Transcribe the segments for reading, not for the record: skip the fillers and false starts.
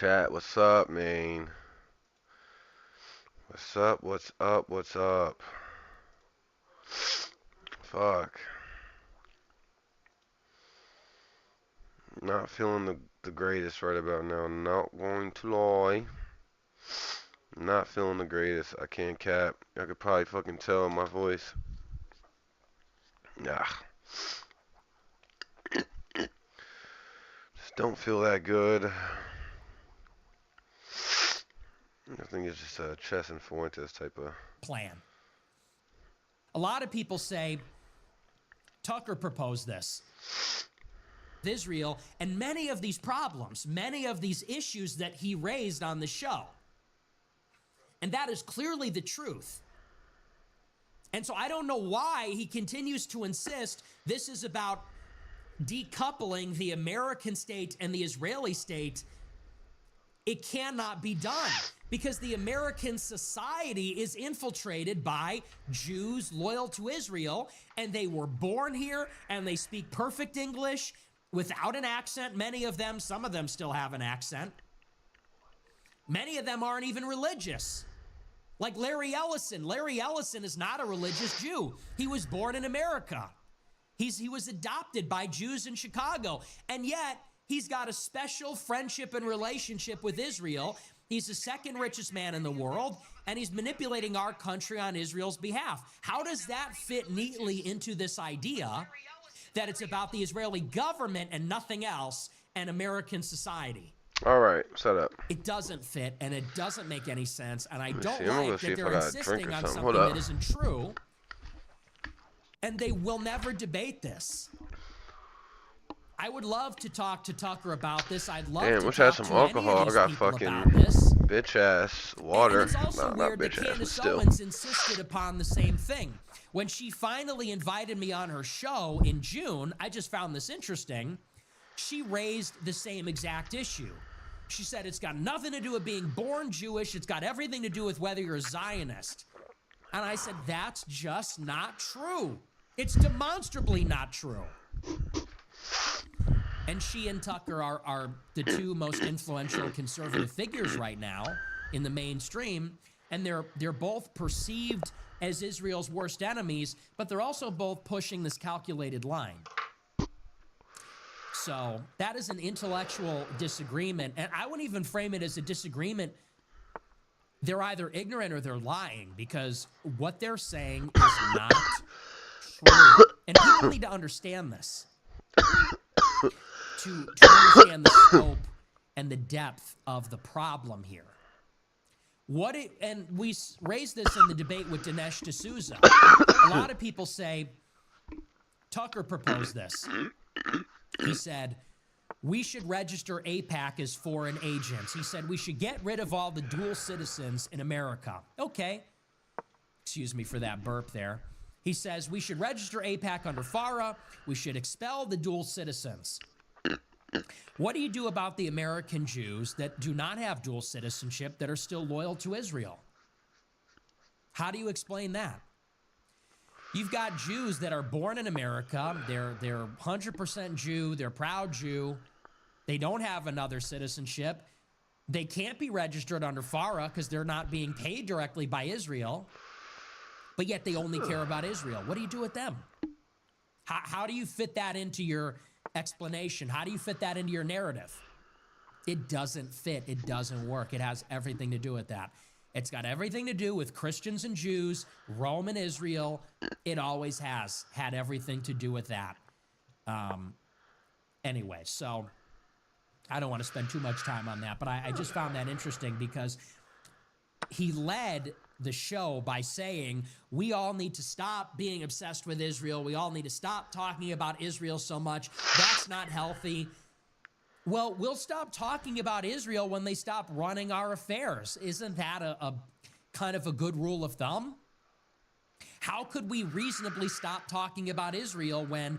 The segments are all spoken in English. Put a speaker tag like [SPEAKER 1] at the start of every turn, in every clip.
[SPEAKER 1] chat. What's up, man? What's up? What's up? What's up? Fuck. Not feeling the greatest right about now. Not going to lie. Not feeling the greatest. I can't cap. I could probably fucking tell in my voice. Nah. Just don't feel that good. I think it's just a Chess and Fuentes type of
[SPEAKER 2] plan. A lot of people say Tucker proposed this. Israel and many of these problems, many of these issues that he raised on the show. And that is clearly the truth. And so I don't know why he continues to insist this is about decoupling the American state and the Israeli state. It cannot be done because the American society is infiltrated by Jews loyal to Israel, and they were born here and they speak perfect English without an accent. Many of them, some of them still have an accent. Many of them aren't even religious. Like Larry Ellison. Larry Ellison is not a religious Jew. He was born in America. He was adopted by Jews in Chicago. And yet, he's got a special friendship and relationship with Israel. He's the second richest man in the world, and he's manipulating our country on Israel's behalf. How does that fit neatly into this idea that it's about the Israeli government and nothing else and American society?
[SPEAKER 1] All right, set up.
[SPEAKER 2] It doesn't fit, and it doesn't make any sense, and I don't
[SPEAKER 1] I'm gonna
[SPEAKER 2] like
[SPEAKER 1] see
[SPEAKER 2] that
[SPEAKER 1] if
[SPEAKER 2] they're
[SPEAKER 1] I got a drink
[SPEAKER 2] insisting
[SPEAKER 1] or
[SPEAKER 2] on
[SPEAKER 1] something.
[SPEAKER 2] something
[SPEAKER 1] Hold up.
[SPEAKER 2] that isn't true, and they will never debate this. I would love to talk to Tucker about this. I'd love
[SPEAKER 1] Damn,
[SPEAKER 2] to
[SPEAKER 1] wish I had
[SPEAKER 2] talk
[SPEAKER 1] some
[SPEAKER 2] to any
[SPEAKER 1] alcohol.
[SPEAKER 2] of
[SPEAKER 1] I
[SPEAKER 2] these
[SPEAKER 1] got
[SPEAKER 2] people
[SPEAKER 1] fucking
[SPEAKER 2] about this.
[SPEAKER 1] bitch ass water.
[SPEAKER 2] And it's also
[SPEAKER 1] Not
[SPEAKER 2] weird that
[SPEAKER 1] bitch ass, but
[SPEAKER 2] Candace
[SPEAKER 1] still.
[SPEAKER 2] Owens insisted upon the same thing. When she finally invited me on her show in June, I just found this interesting. She raised the same exact issue. She said it's got nothing to do with being born Jewish. It's got everything to do with whether you're a Zionist. And I said, that's just not true. It's demonstrably not true. And she and Tucker are the two most influential conservative figures right now in the mainstream, and they're both perceived as Israel's worst enemies, but they're also both pushing this calculated line. So that is an intellectual disagreement, and I wouldn't even frame it as a disagreement. They're either ignorant or they're lying, because what they're saying is not true. And people need to understand this. To understand the scope and the depth of the problem here. And we raised this in the debate with Dinesh D'Souza. A lot of people say, Tucker proposed this. He said, we should register AIPAC as foreign agents. He said, we should get rid of all the dual citizens in America. Okay. Excuse me for that burp there. He says, we should register AIPAC under FARA. We should expel the dual citizens. What do you do about the American Jews that do not have dual citizenship that are still loyal to Israel? How do you explain that? You've got Jews that are born in America. They're 100% Jew. They're proud Jew. They don't have another citizenship. They can't be registered under FARA because they're not being paid directly by Israel. But yet they only care about Israel. What do you do with them? How do you fit that into your explanation? How do you fit that into your narrative? It doesn't fit. It doesn't work. It has everything to do with that. It's got everything to do with Christians and Jews, Rome and Israel. It always has had everything to do with that. Anyway, so I don't want to spend too much time on that, but I just found that interesting because he led the show by saying, we all need to stop being obsessed with Israel. We all need to stop talking about Israel so much. That's not healthy. Well, we'll stop talking about Israel when they stop running our affairs. Isn't that a kind of a good rule of thumb? How could we reasonably stop talking about Israel when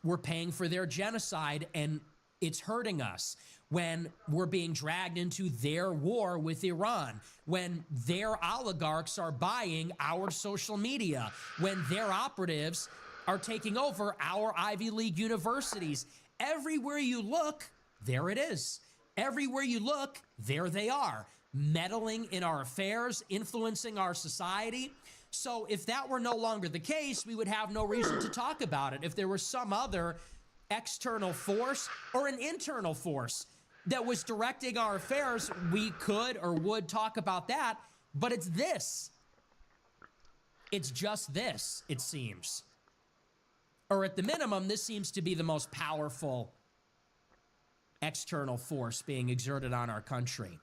[SPEAKER 2] we're paying for their genocide and it's hurting us? When we're being dragged into their war with Iran, when their oligarchs are buying our social media, when their operatives are taking over our Ivy League universities. Everywhere you look, there it is. Everywhere you look, there they are, meddling in our affairs, influencing our society. So if that were no longer the case, we would have no reason to talk about it. If there was some other external force or an internal force that was directing our affairs, we could or would talk about that. But it's this. It's just this, it seems. Or at the minimum, this seems to be the most powerful external force being exerted on our country.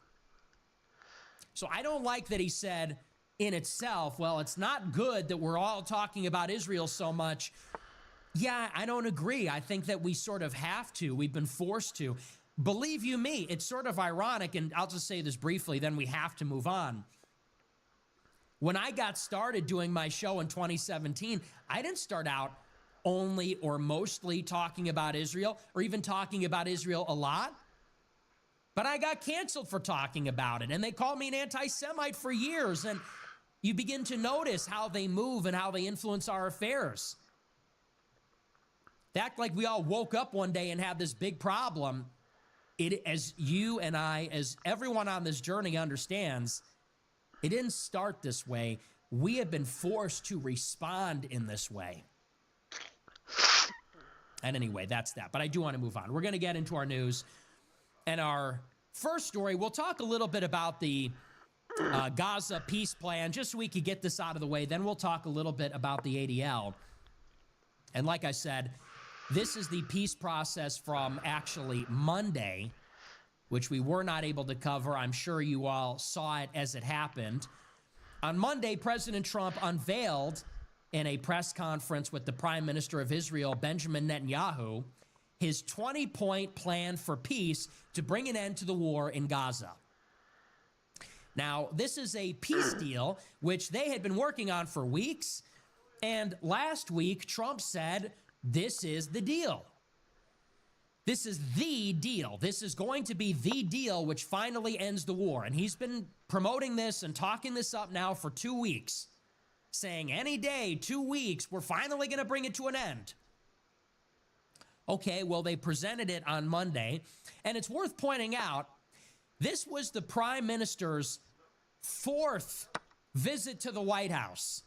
[SPEAKER 2] So I don't like that he said in itself, well, it's not good that we're all talking about Israel so much. Yeah, I don't agree. I think that we sort of have to. We've been forced to. Believe you me, it's sort of ironic, and I'll just say this briefly, then we have to move on. When I got started doing my show in 2017, I didn't start out only or mostly talking about Israel or even talking about Israel a lot. But I got canceled for talking about it, and they called me an anti-Semite for years. And you begin to notice how they move and how they influence our affairs. They act like we all woke up one day and had this big problem. It, as you and I, as everyone on this journey understands, it didn't start this way. We have been forced to respond in this way. And anyway, that's that. But I do want to move on. We're going to get into our news. And our first story, we'll talk a little bit about the Gaza peace plan, just so we could get this out of the way. Then we'll talk a little bit about the ADL. And like I said, this is the peace process from actually Monday, which we were not able to cover. I'm sure you all saw it as it happened. On Monday, President Trump unveiled in a press conference with the Prime Minister of Israel, Benjamin Netanyahu, his 20-point plan for peace to bring an end to the war in Gaza. Now, this is a peace deal which they had been working on for weeks, and last week, Trump said, this is the deal. This is the deal. This is going to be the deal which finally ends the war. And he's been promoting this and talking this up now for 2 weeks, saying any day, 2 weeks, we're finally going to bring it to an end. Okay, well, they presented it on Monday, and it's worth pointing out, this was the Prime Minister's 4th visit to the White House.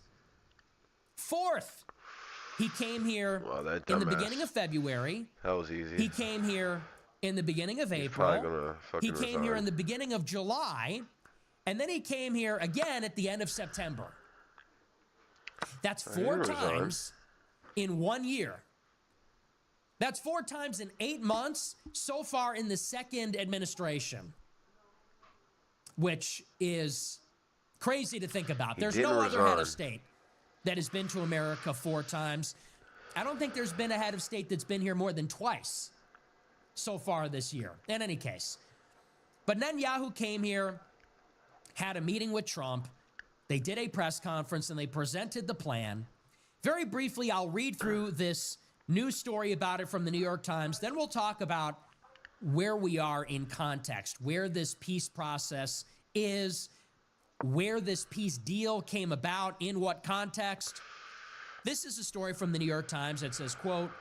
[SPEAKER 2] 4th. He came here in the beginning of February.
[SPEAKER 1] That was easy.
[SPEAKER 2] He came here in the beginning of April. He came here in the beginning of July. And then he came here again at the end of September. That's 4 times in 1 year. That's 4 times in 8 months so far in the second administration, which is crazy to think about. There's no other head of state that has been to America 4 times. I don't think there's been a head of state that's been here more than twice so far this year, in any case. But Netanyahu came here, had a meeting with Trump. They did a press conference, and they presented the plan. Very briefly, I'll read through this news story about it from the New York Times. Then we'll talk about where we are in context, where this peace process is, where this peace deal came about, in what context. This is a story from the New York Times that says, quote,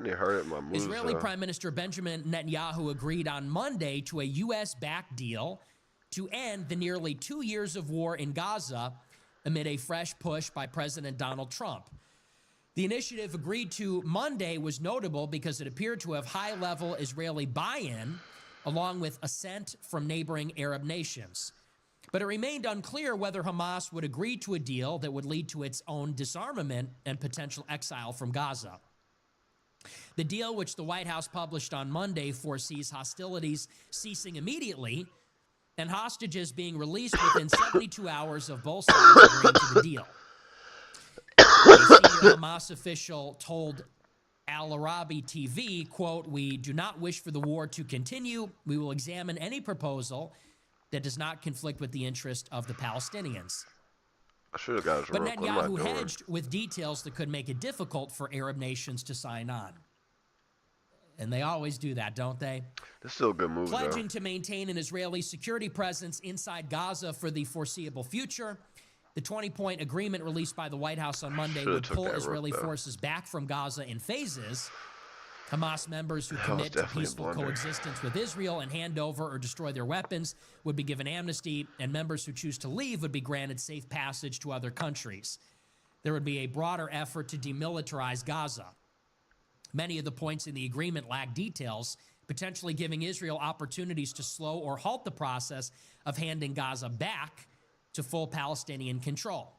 [SPEAKER 2] Israeli Prime Minister Benjamin Netanyahu agreed on Monday to a U.S.-backed deal to end the nearly 2 years of war in Gaza amid a fresh push by President Donald Trump. The initiative agreed to Monday was notable because it appeared to have high-level Israeli buy-in, along with assent from neighboring Arab nations. But it remained unclear whether Hamas would agree to a deal that would lead to its own disarmament and potential exile from Gaza. The deal, which the White House published on Monday, foresees hostilities ceasing immediately and hostages being released within 72 hours of both sides agreeing to the deal. A senior Hamas official told Al Arabi TV, quote, we do not wish for the war to continue. We will examine any proposal that does not conflict with the interest of the Palestinians.
[SPEAKER 1] I should have got his
[SPEAKER 2] But Netanyahu hedged with details that could make it difficult for Arab nations to sign on. And they always do that, don't they?
[SPEAKER 1] That's still a good move,
[SPEAKER 2] Pledging to maintain an Israeli security presence inside Gaza for the foreseeable future. The 20-point agreement released by the White House on Monday would pull Israeli forces back from Gaza in phases. Hamas members who
[SPEAKER 1] That was
[SPEAKER 2] commit to
[SPEAKER 1] definitely a
[SPEAKER 2] peaceful
[SPEAKER 1] blunder.
[SPEAKER 2] coexistence with Israel and hand over or destroy their weapons would be given amnesty, and members who choose to leave would be granted safe passage to other countries. There would be a broader effort to demilitarize Gaza. Many of the points in the agreement lack details, potentially giving Israel opportunities to slow or halt the process of handing Gaza back to full Palestinian control.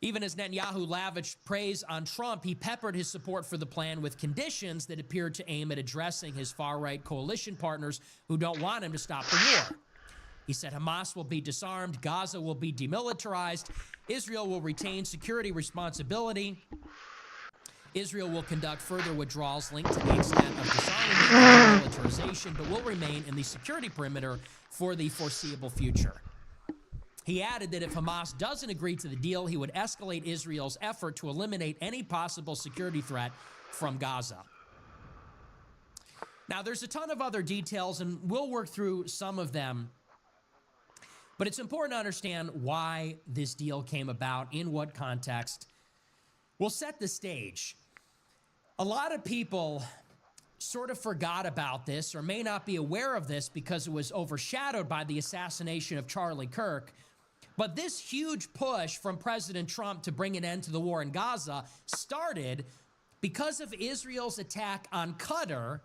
[SPEAKER 2] Even as Netanyahu lavished praise on Trump, he peppered his support for the plan with conditions that appeared to aim at addressing his far-right coalition partners who don't want him to stop the war. He said Hamas will be disarmed, Gaza will be demilitarized, Israel will retain security responsibility, Israel will conduct further withdrawals linked to the extent of disarmament and demilitarization, but will remain in the security perimeter for the foreseeable future. He added that if Hamas doesn't agree to the deal, he would escalate Israel's effort to eliminate any possible security threat from Gaza. Now, there's a ton of other details, and we'll work through some of them, but it's important to understand why this deal came about, in what context. We'll set the stage. A lot of people sort of forgot about this or may not be aware of this because it was overshadowed by the assassination of Charlie Kirk. But this huge push from President Trump to bring an end to the war in Gaza started because of Israel's attack on Qatar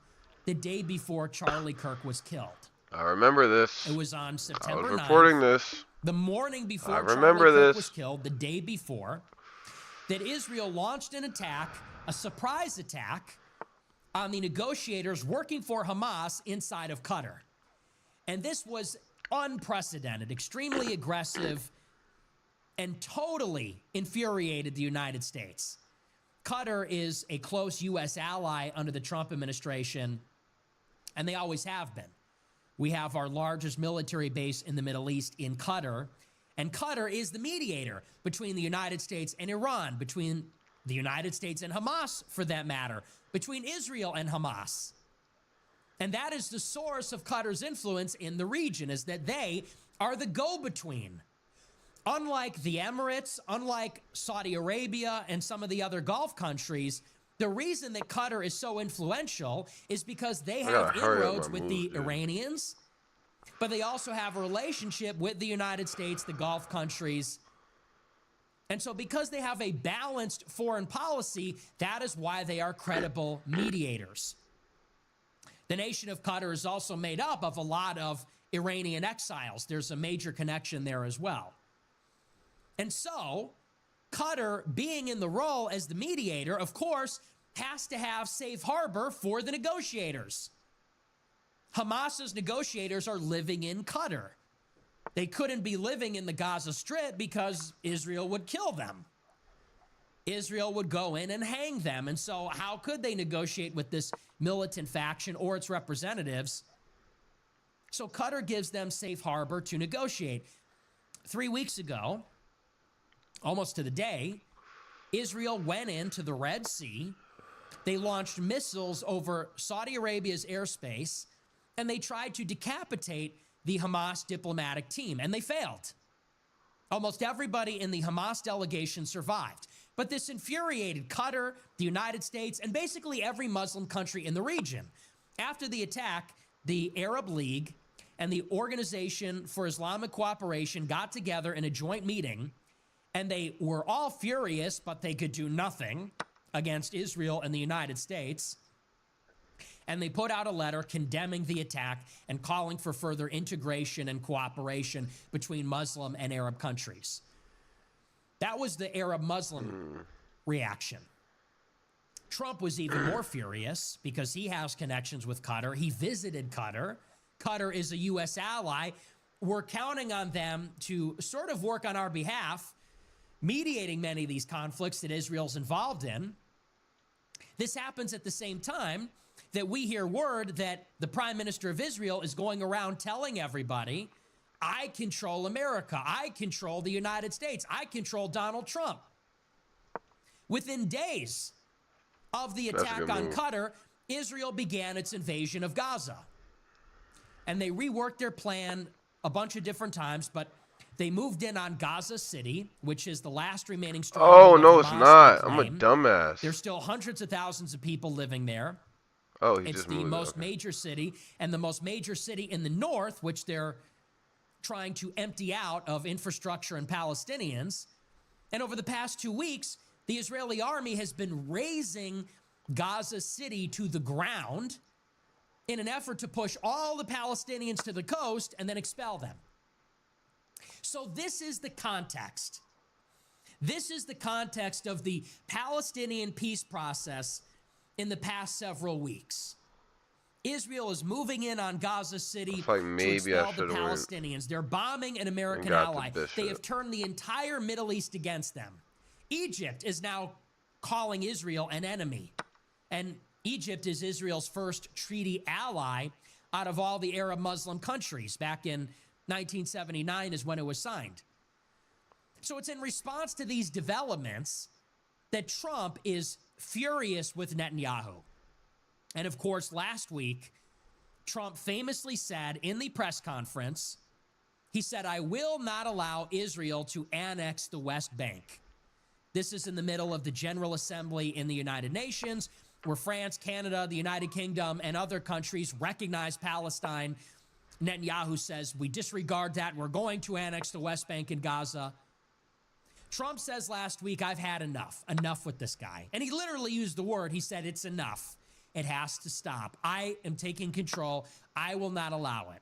[SPEAKER 2] the day before Charlie Kirk was killed.
[SPEAKER 1] I remember this.
[SPEAKER 2] It was on September 9th.
[SPEAKER 1] I was reporting this.
[SPEAKER 2] The morning before
[SPEAKER 1] I
[SPEAKER 2] Charlie
[SPEAKER 1] remember
[SPEAKER 2] Kirk
[SPEAKER 1] this.
[SPEAKER 2] was killed, the day before, that Israel launched an attack, a surprise attack, on the negotiators working for Hamas inside of Qatar. And this was unprecedented, extremely aggressive, and totally infuriated the United States. Qatar is a close U.S. ally under the Trump administration, and they always have been. We have our largest military base in the Middle East in Qatar, and Qatar is the mediator between the United States and Iran, between the United States and Hamas, for that matter, between Israel and Hamas. And that is the source of Qatar's influence in the region, is that they are the go-between. Unlike the Emirates, unlike Saudi Arabia and some of the other Gulf countries, the reason that Qatar is so influential is because they have inroads with the Iranians, but they also have a relationship with the United States, the Gulf countries. And so because they have a balanced foreign policy, that is why they are credible mediators. The nation of Qatar is also made up of a lot of Iranian exiles. There's a major connection there as well. And so Qatar, being in the role as the mediator, of course, has to have safe harbor for the negotiators. Hamas's negotiators are living in Qatar. They couldn't be living in the Gaza Strip because Israel would kill them. Israel would go in and hang them. And so how could they negotiate with this militant faction or its representatives? So Qatar gives them safe harbor to negotiate. 3 weeks ago, almost to the day, Israel went into the Red Sea. They launched missiles over Saudi Arabia's airspace, and they tried to decapitate the Hamas diplomatic team, and they failed. Almost everybody in the Hamas delegation survived. But this infuriated Qatar, the United States, and basically every Muslim country in the region. After the attack, the Arab League and the Organization for Islamic Cooperation got together in a joint meeting, and they were all furious, but they could do nothing against Israel and the United States. And they put out a letter condemning the attack and calling for further integration and cooperation between Muslim and Arab countries. That was the Arab-Muslim reaction. Trump was even more furious because he has connections with Qatar. He visited Qatar. Qatar is a U.S. ally. We're counting on them to sort of work on our behalf, mediating many of these conflicts that Israel's involved in. This happens at the same time that we hear word that the Prime Minister of Israel is going around telling everybody, I control America. I control the United States. I control Donald Trump. Within days of the attack on Qatar, Israel began its invasion of Gaza. And they reworked their plan a bunch of different times, but They moved in on Gaza City, which is the last remaining
[SPEAKER 1] Oh,
[SPEAKER 2] stronghold of
[SPEAKER 1] no, it's
[SPEAKER 2] Hamas
[SPEAKER 1] not.
[SPEAKER 2] they
[SPEAKER 1] I'm a
[SPEAKER 2] claim.
[SPEAKER 1] dumbass.
[SPEAKER 2] There's still hundreds of thousands of people living there.
[SPEAKER 1] Oh, he
[SPEAKER 2] It's
[SPEAKER 1] just
[SPEAKER 2] the
[SPEAKER 1] moved it.
[SPEAKER 2] most
[SPEAKER 1] Okay.
[SPEAKER 2] major city, and the most major city in the north, which they're trying to empty out of infrastructure and Palestinians. And over the past 2 weeks, the Israeli army has been razing Gaza City to the ground in an effort to push all the Palestinians to the coast and then expel them. So this is the context. This is the context of the Palestinian peace process in the past several weeks. Israel is moving in on Gaza City
[SPEAKER 1] Like
[SPEAKER 2] to
[SPEAKER 1] maybe I
[SPEAKER 2] expel the
[SPEAKER 1] should have went
[SPEAKER 2] Palestinians. They're bombing an American
[SPEAKER 1] got the
[SPEAKER 2] ally. They have
[SPEAKER 1] bishop.
[SPEAKER 2] turned the entire Middle East against them. Egypt is now calling Israel an enemy. And Egypt is Israel's first treaty ally out of all the Arab Muslim countries. Back in 1979 is when it was signed. So it's in response to these developments that Trump is furious with Netanyahu. And of course, last week, Trump famously said in the press conference, he said, "I will not allow Israel to annex the West Bank." This is in the middle of the General Assembly in the United Nations, where France, Canada, the United Kingdom, and other countries recognize Palestine. Netanyahu says, "We disregard that. We're going to annex the West Bank and Gaza." Trump says last week, "I've had enough. Enough with this guy." And he literally used the word. He said, "It's enough. It has to stop. I am taking control. I will not allow it."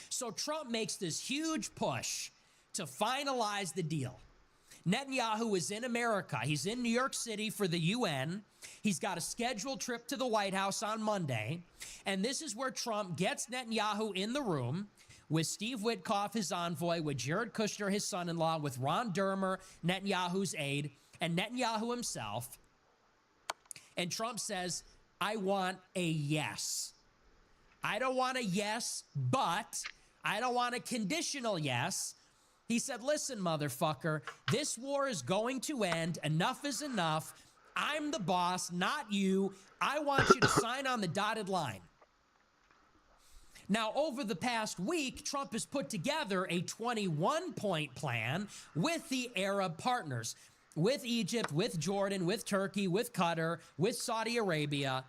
[SPEAKER 2] So Trump makes this huge push to finalize the deal. Netanyahu is in America. He's in New York City for the UN. He's got a scheduled trip to the White House on Monday. And this is where Trump gets Netanyahu in the room with Steve Witkoff, his envoy, with Jared Kushner, his son-in-law, with Ron Dermer, Netanyahu's aide, and Netanyahu himself. And Trump says, "I want a yes. I don't want a yes, but I don't want a conditional yes." He said, "Listen, motherfucker, this war is going to end. Enough is enough. I'm the boss, not you. I want you to sign on the dotted line." Now, over the past week, Trump has put together a 21-point plan with the Arab partners, with Egypt, with Jordan, with Turkey, with Qatar, with Saudi Arabia.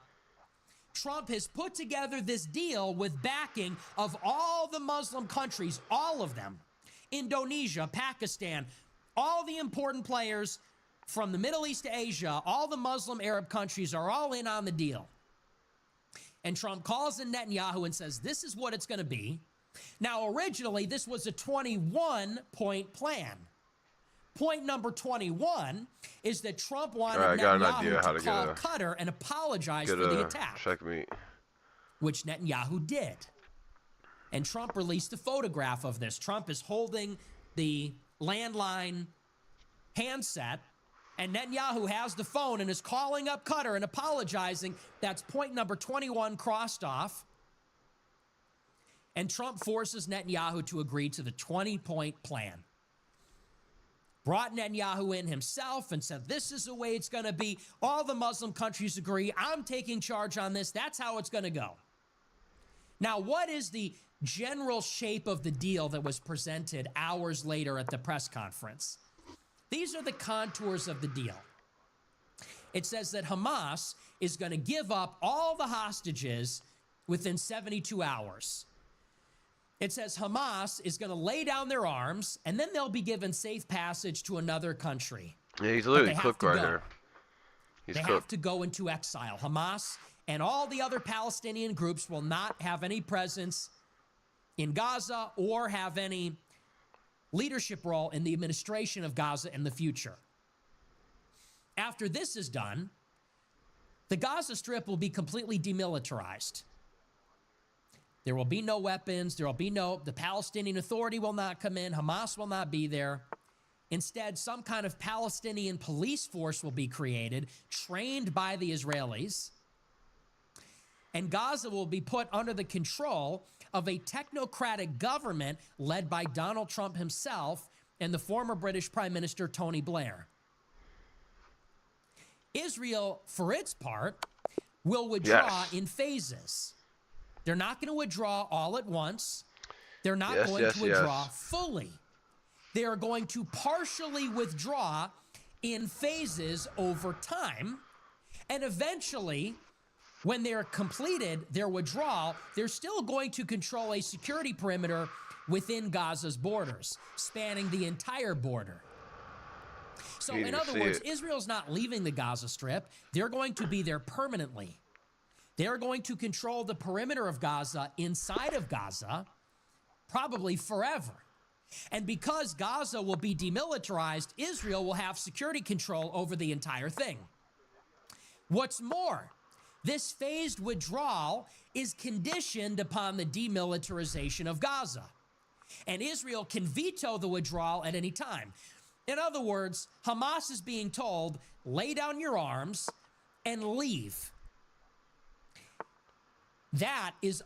[SPEAKER 2] Trump has put together this deal with backing of all the Muslim countries, all of them. Indonesia, Pakistan, all the important players from the Middle East to Asia, all the Muslim Arab countries are all in on the deal. And Trump calls in Netanyahu and says, "This is what it's going to be." Now, originally, this was a 21-point plan. Point number 21 is that Trump wanted Netanyahu to call Qatar and apologize for the attack,
[SPEAKER 1] checkmate,
[SPEAKER 2] which Netanyahu did. And Trump released a photograph of this. Trump is holding the landline handset, and Netanyahu has the phone and is calling up Qatar and apologizing. That's point number 21 crossed off. And Trump forces Netanyahu to agree to the 20-point plan. Brought Netanyahu in himself and said, "This is the way it's going to be. All the Muslim countries agree. I'm taking charge on this. That's how it's going to go." Now, what is the general shape of the deal that was presented hours later at the press conference? These are the contours of the deal. It says that Hamas is going to give up all the hostages within 72 hours. It says Hamas is going to lay down their arms, and then they'll be given safe passage to another country.
[SPEAKER 1] Yeah, he's literally cooked right here.
[SPEAKER 2] They have to go into exile. Hamas and all the other Palestinian groups will not have any presence in Gaza or have any leadership role in the administration of Gaza in the future. After this is done, the Gaza Strip will be completely demilitarized. There will be no weapons. The Palestinian Authority will not come in. Hamas will not be there. Instead, some kind of Palestinian police force will be created, trained by the Israelis. And Gaza will be put under the control of a technocratic government led by Donald Trump himself and the former British Prime Minister Tony Blair. Israel, for its part, will withdraw in phases. They're not going to withdraw all at once. They're not
[SPEAKER 1] Yes,
[SPEAKER 2] going
[SPEAKER 1] yes,
[SPEAKER 2] to withdraw
[SPEAKER 1] yes.
[SPEAKER 2] fully. They are going to partially withdraw in phases over time. And eventually, when they're completed their withdrawal, they're still going to control a security perimeter within Gaza's borders, spanning the entire border. So,
[SPEAKER 1] You
[SPEAKER 2] in
[SPEAKER 1] didn't
[SPEAKER 2] other
[SPEAKER 1] see
[SPEAKER 2] words,
[SPEAKER 1] it.
[SPEAKER 2] Israel's not leaving the Gaza Strip. They're going to be there permanently. They're going to control the perimeter of Gaza inside of Gaza, probably forever. And because Gaza will be demilitarized, Israel will have security control over the entire thing. What's more, this phased withdrawal is conditioned upon the demilitarization of Gaza. And Israel can veto the withdrawal at any time. In other words, Hamas is being told, lay down your arms and leave. That is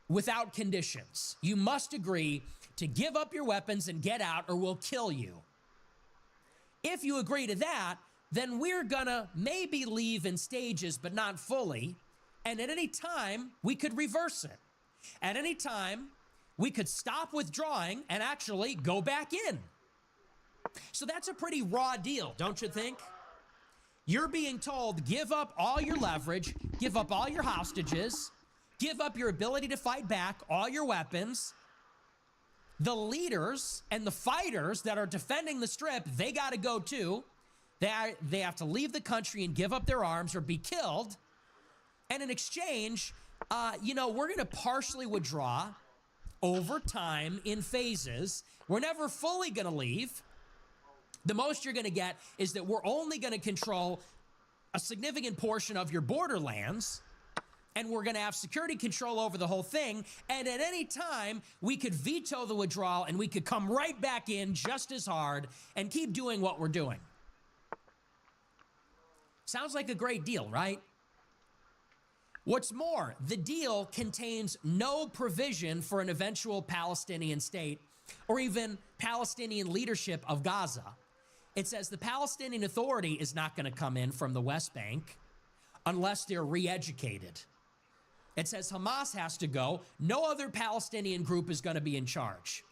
[SPEAKER 2] without conditions. You must agree to give up your weapons and get out, or we'll kill you. If you agree to that, then we're gonna maybe leave in stages, but not fully. And at any time, we could reverse it. At any time, we could stop withdrawing and actually go back in. So that's a pretty raw deal, don't you think? You're being told, give up all your leverage, give up all your hostages, give up your ability to fight back, all your weapons. The leaders and the fighters that are defending the Strip, they got to go too. They have to leave the country and give up their arms or be killed. And in exchange, we're going to partially withdraw over time in phases. We're never fully going to leave. The most you're going to get is that we're only going to control a significant portion of your borderlands, and we're going to have security control over the whole thing. And at any time, we could veto the withdrawal, and we could come right back in just as hard and keep doing what we're doing. Sounds like a great deal, right? What's more, the deal contains no provision for an eventual Palestinian state or even Palestinian leadership of Gaza. It says the Palestinian Authority is not going to come in from the West Bank unless they're re-educated. It says Hamas has to go. No other Palestinian group is going to be in charge.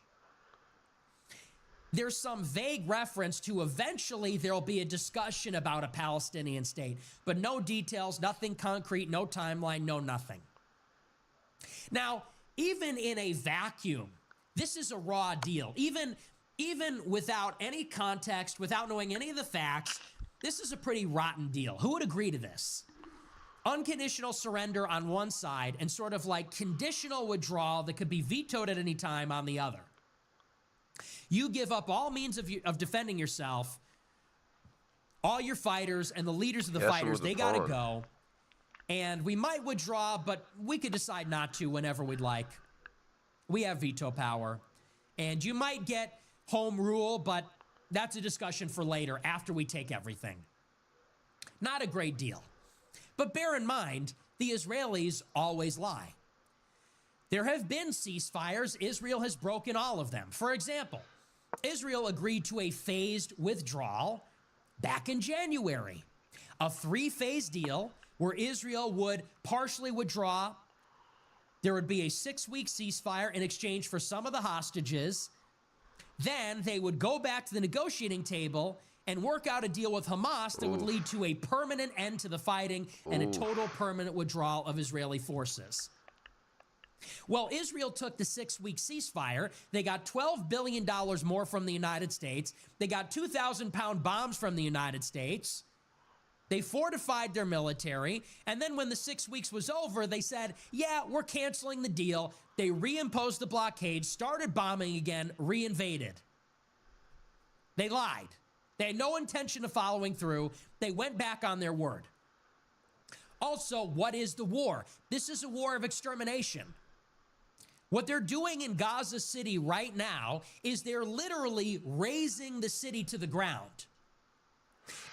[SPEAKER 2] There's some vague reference to eventually there'll be a discussion about a Palestinian state, but no details, nothing concrete, no timeline, no nothing. Now, even in a vacuum, this is a raw deal. Even without any context, without knowing any of the facts, this is a pretty rotten deal. Who would agree to this? Unconditional surrender on one side and sort of like conditional withdrawal that could be vetoed at any time on the other. You give up all means of defending yourself, all your fighters and the leaders of the fighters, they got to go. And we might withdraw, but we could decide not to whenever we'd like. We have veto power. And you might get home rule, but that's a discussion for later after we take everything. Not a great deal. But bear in mind, the Israelis always lie. There have been ceasefires. Israel has broken all of them. For example, Israel agreed to a phased withdrawal back in January. A 3-phase deal where Israel would partially withdraw. There would be a 6-week ceasefire in exchange for some of the hostages. Then they would go back to the negotiating table and work out a deal with Hamas that would lead to a permanent end to the fighting and a total permanent withdrawal of Israeli forces. Well, Israel took the 6-week ceasefire. They got $12 billion more from the United States. They got 2,000-pound bombs from the United States. They fortified their military. And then when the 6 weeks was over, they said, yeah, we're canceling the deal. They reimposed the blockade, started bombing again, reinvaded. They lied. They had no intention of following through. They went back on their word. Also, what is the war? This is a war of extermination. What they're doing in Gaza City right now is they're literally razing the city to the ground.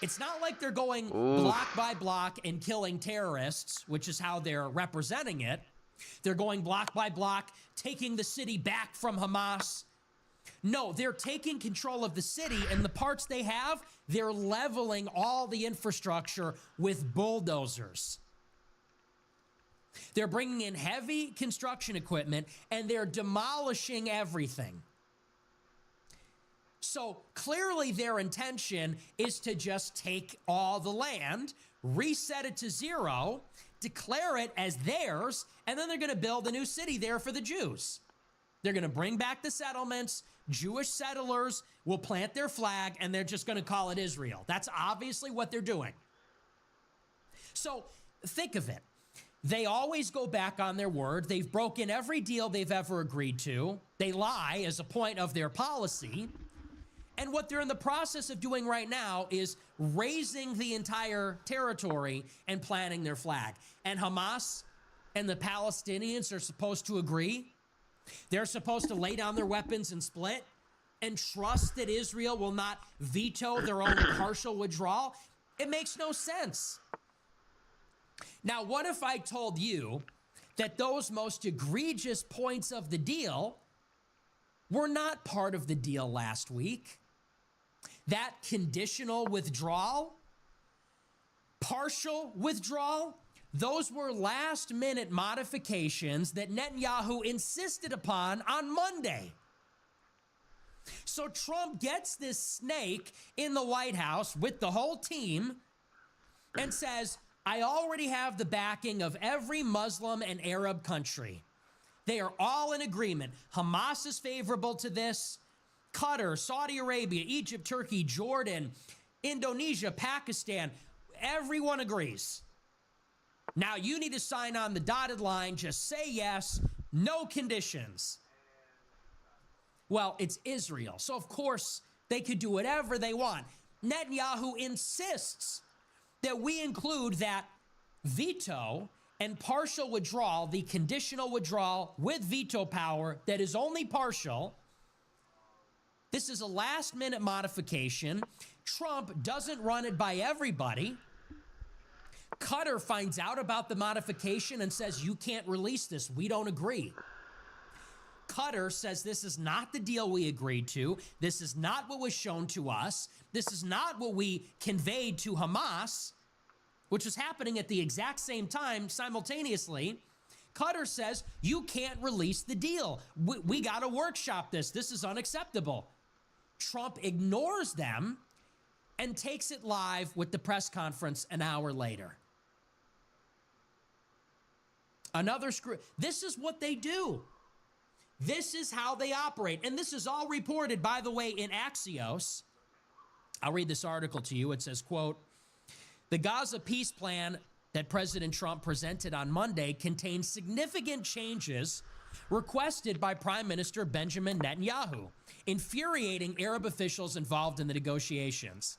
[SPEAKER 2] It's not like they're going block by block and killing terrorists, which is how they're representing it. They're going block by block, taking the city back from Hamas. No, they're taking control of the city, and the parts they have, they're leveling all the infrastructure with bulldozers. They're bringing in heavy construction equipment, and they're demolishing everything. So clearly their intention is to just take all the land, reset it to zero, declare it as theirs, and then they're going to build a new city there for the Jews. They're going to bring back the settlements. Jewish settlers will plant their flag, and they're just going to call it Israel. That's obviously what they're doing. So think of it. They always go back on their word. They've broken every deal they've ever agreed to. They lie as a point of their policy. And what they're in the process of doing right now is raising the entire territory and planting their flag. And Hamas and the Palestinians are supposed to agree. They're supposed to lay down their weapons and split and trust that Israel will not veto their own partial withdrawal. It makes no sense. Now, what if I told you that those most egregious points of the deal were not part of the deal last week? That conditional withdrawal, partial withdrawal, those were last-minute modifications that Netanyahu insisted upon on Monday. So Trump gets this snake in the White House with the whole team and says, I already have the backing of every Muslim and Arab country. They are all in agreement. Hamas is favorable to this. Qatar, Saudi Arabia, Egypt, Turkey, Jordan, Indonesia, Pakistan, everyone agrees. Now you need to sign on the dotted line, just say yes, no conditions. Well, it's Israel, so of course they could do whatever they want. Netanyahu insists that we include that veto and partial withdrawal, the conditional withdrawal with veto power that is only partial. This is a last-minute modification. Trump doesn't run it by everybody. Qatar finds out about the modification and says, you can't release this. We don't agree. Qatar says this is not the deal we agreed to. This is not what was shown to us. This is not what we conveyed to Hamas, which was happening at the exact same time simultaneously. Qatar says, you can't release the deal. We got to workshop this. This is unacceptable. Trump ignores them and takes it live with the press conference an hour later. Another screw. This is what they do. This is how they operate. And this is all reported, by the way, in Axios. I'll read this article to you. It says, quote, the Gaza peace plan that President Trump presented on Monday contains significant changes requested by Prime Minister Benjamin Netanyahu, infuriating Arab officials involved in the negotiations.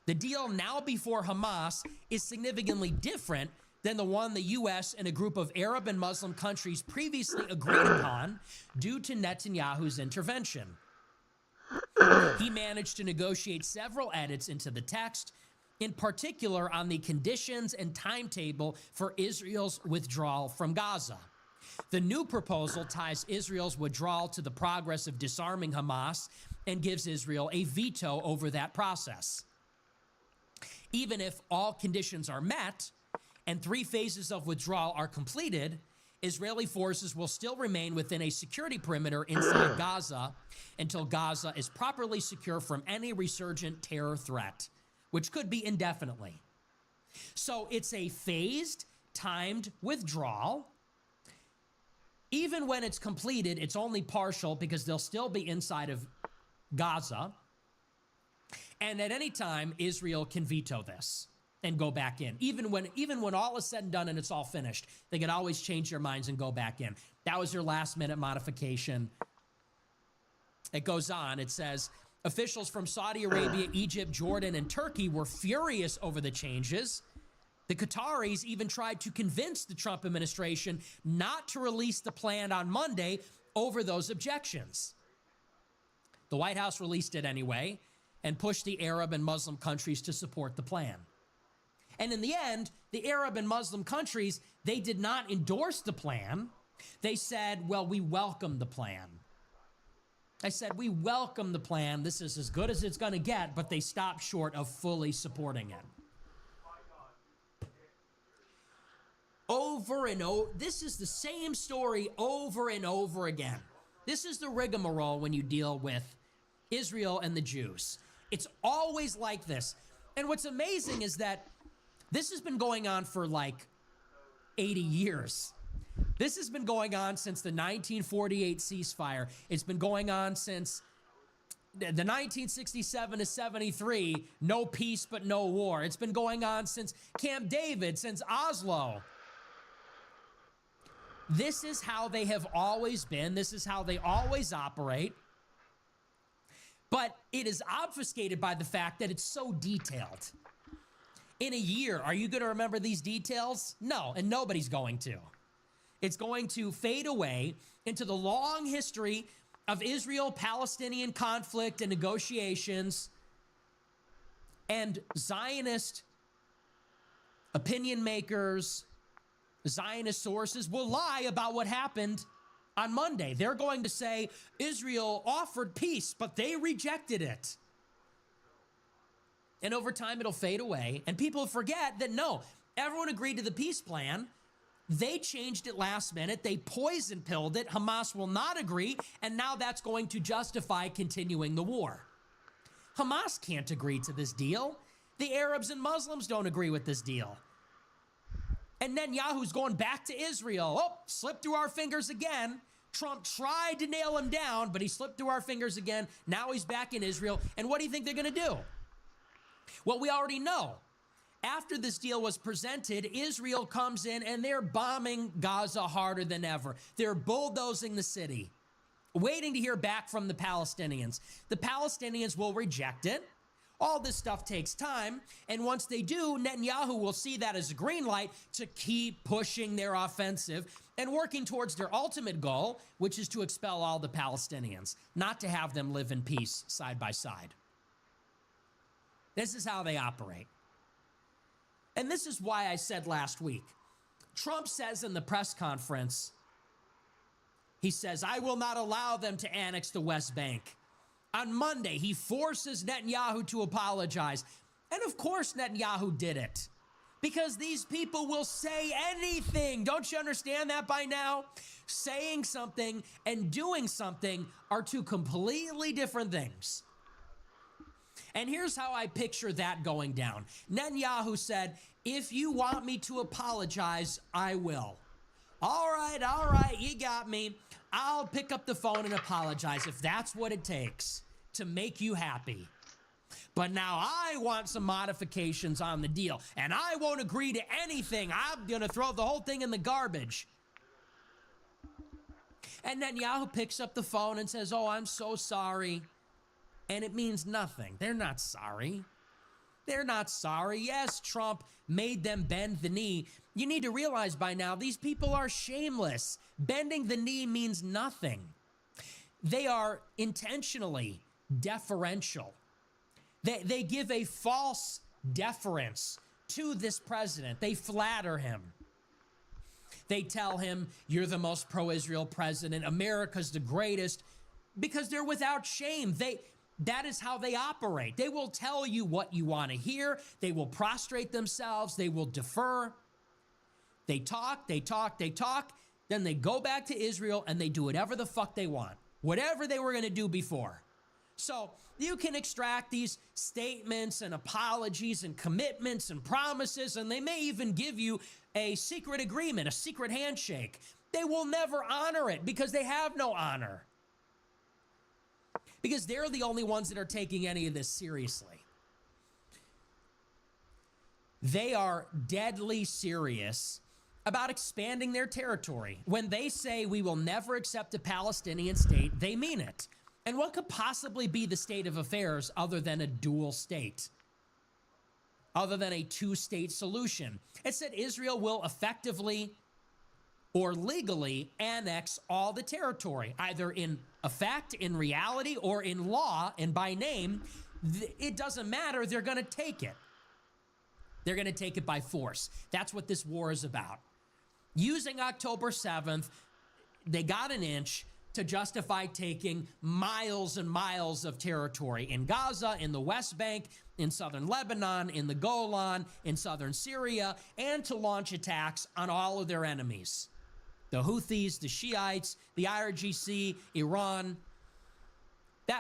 [SPEAKER 2] The deal now before Hamas is significantly different than the one the U.S. and a group of Arab and Muslim countries previously agreed upon due to Netanyahu's intervention. He managed to negotiate several edits into the text, in particular on the conditions and timetable for Israel's withdrawal from Gaza. The new proposal ties Israel's withdrawal to the progress of disarming Hamas and gives Israel a veto over that process. Even if all conditions are met and 3 phases of withdrawal are completed, Israeli forces will still remain within a security perimeter inside Gaza until Gaza is properly secure from any resurgent terror threat, which could be indefinitely. So it's a phased, timed withdrawal. Even when it's completed, it's only partial because they'll still be inside of Gaza. And at any time, Israel can veto this and go back in. Even when all is said and done and it's all finished, they can always change their minds and go back in. That was their last-minute modification. It goes on. It says, officials from Saudi Arabia, Egypt, Jordan, and Turkey were furious over the changes. The Qataris even tried to convince the Trump administration not to release the plan on Monday over those objections. The White House released it anyway and pushed the Arab and Muslim countries to support the plan. And in the end, the Arab and Muslim countries, they did not endorse the plan. They said, well, we welcome the plan. I said, we welcome the plan. This is as good as it's going to get, but they stopped short of fully supporting it. over and over. This is the same story over and over again. This is the rigmarole when you deal with Israel and the Jews. It's always like this. And what's amazing is that this has been going on for like 80 years. This has been going on since the 1948 ceasefire. It's been going on since the 1967 to 73, no peace but no war. It's been going on since Camp David, since Oslo. This is how they have always been. This is how they always operate. But it is obfuscated by the fact that it's so detailed. In a year, are you going to remember these details? No, and nobody's going to. It's going to fade away into the long history of Israel-Palestinian conflict and negotiations, and Zionist opinion makers, Zionist sources will lie about what happened on Monday. They're going to say Israel offered peace, but they rejected it. And over time, it'll fade away, and people forget that no, everyone agreed to the peace plan. They changed it last minute. They poison pilled it. Hamas will not agree, and now that's going to justify continuing the war. Hamas can't agree to this deal. The Arabs and Muslims don't agree with this deal. And Netanyahu's going back to Israel. Oh, slipped through our fingers again. Trump tried to nail him down, but he slipped through our fingers again. Now he's back in Israel. And what do you think they're going to do? Well, we already know. After this deal was presented, Israel comes in and they're bombing Gaza harder than ever. They're bulldozing the city, waiting to hear back from the Palestinians. The Palestinians will reject it. All this stuff takes time, and once they do, Netanyahu will see that as a green light to keep pushing their offensive and working towards their ultimate goal, which is to expel all the Palestinians, not to have them live in peace side by side. This is how they operate. And this is why I said last week, Trump says in the press conference, he says, I will not allow them to annex the West Bank. On Monday, he forces Netanyahu to apologize. And of course Netanyahu did it, because these people will say anything. Don't you understand that by now? Saying something and doing something are two completely different things. And here's how I picture that going down. Netanyahu said, if you want me to apologize, I will. All right, you got me. I'll pick up the phone and apologize if that's what it takes to make you happy. But now I want some modifications on the deal, and I won't agree to anything. I'm going to throw the whole thing in the garbage. And Netanyahu picks up the phone and says, oh, I'm so sorry. And it means nothing. They're not sorry. They're not sorry. Yes, Trump made them bend the knee. You need to realize by now, these people are shameless. Bending the knee means nothing. They are intentionally deferential. They give a false deference to this president. They flatter him. They tell him, you're the most pro-Israel president. America's the greatest, because they're without shame. That is how they operate. They will tell you what you want to hear. They will prostrate themselves. They will defer. They talk. Then they go back to Israel and they do whatever the fuck they want. Whatever they were going to do before. So you can extract these statements and apologies and commitments and promises, and they may even give you a secret agreement, a secret handshake. They will never honor it because they have no honor. Because they're the only ones that are taking any of this seriously. They are deadly serious about expanding their territory. When they say we will never accept a Palestinian state, they mean it. And what could possibly be the state of affairs other than a dual state? Other than a two-state solution? It said Israel will effectively or legally annex all the territory, either in effect, in reality, or in law, and by name. It doesn't matter. They're going to take it. They're going to take it by force. That's what this war is about. Using October 7th, they got an inch. to justify taking miles and miles of territory in Gaza, in the West Bank, in southern Lebanon, in the Golan, in southern Syria, and to launch attacks on all of their enemies. The Houthis, the Shiites, the IRGC, Iran.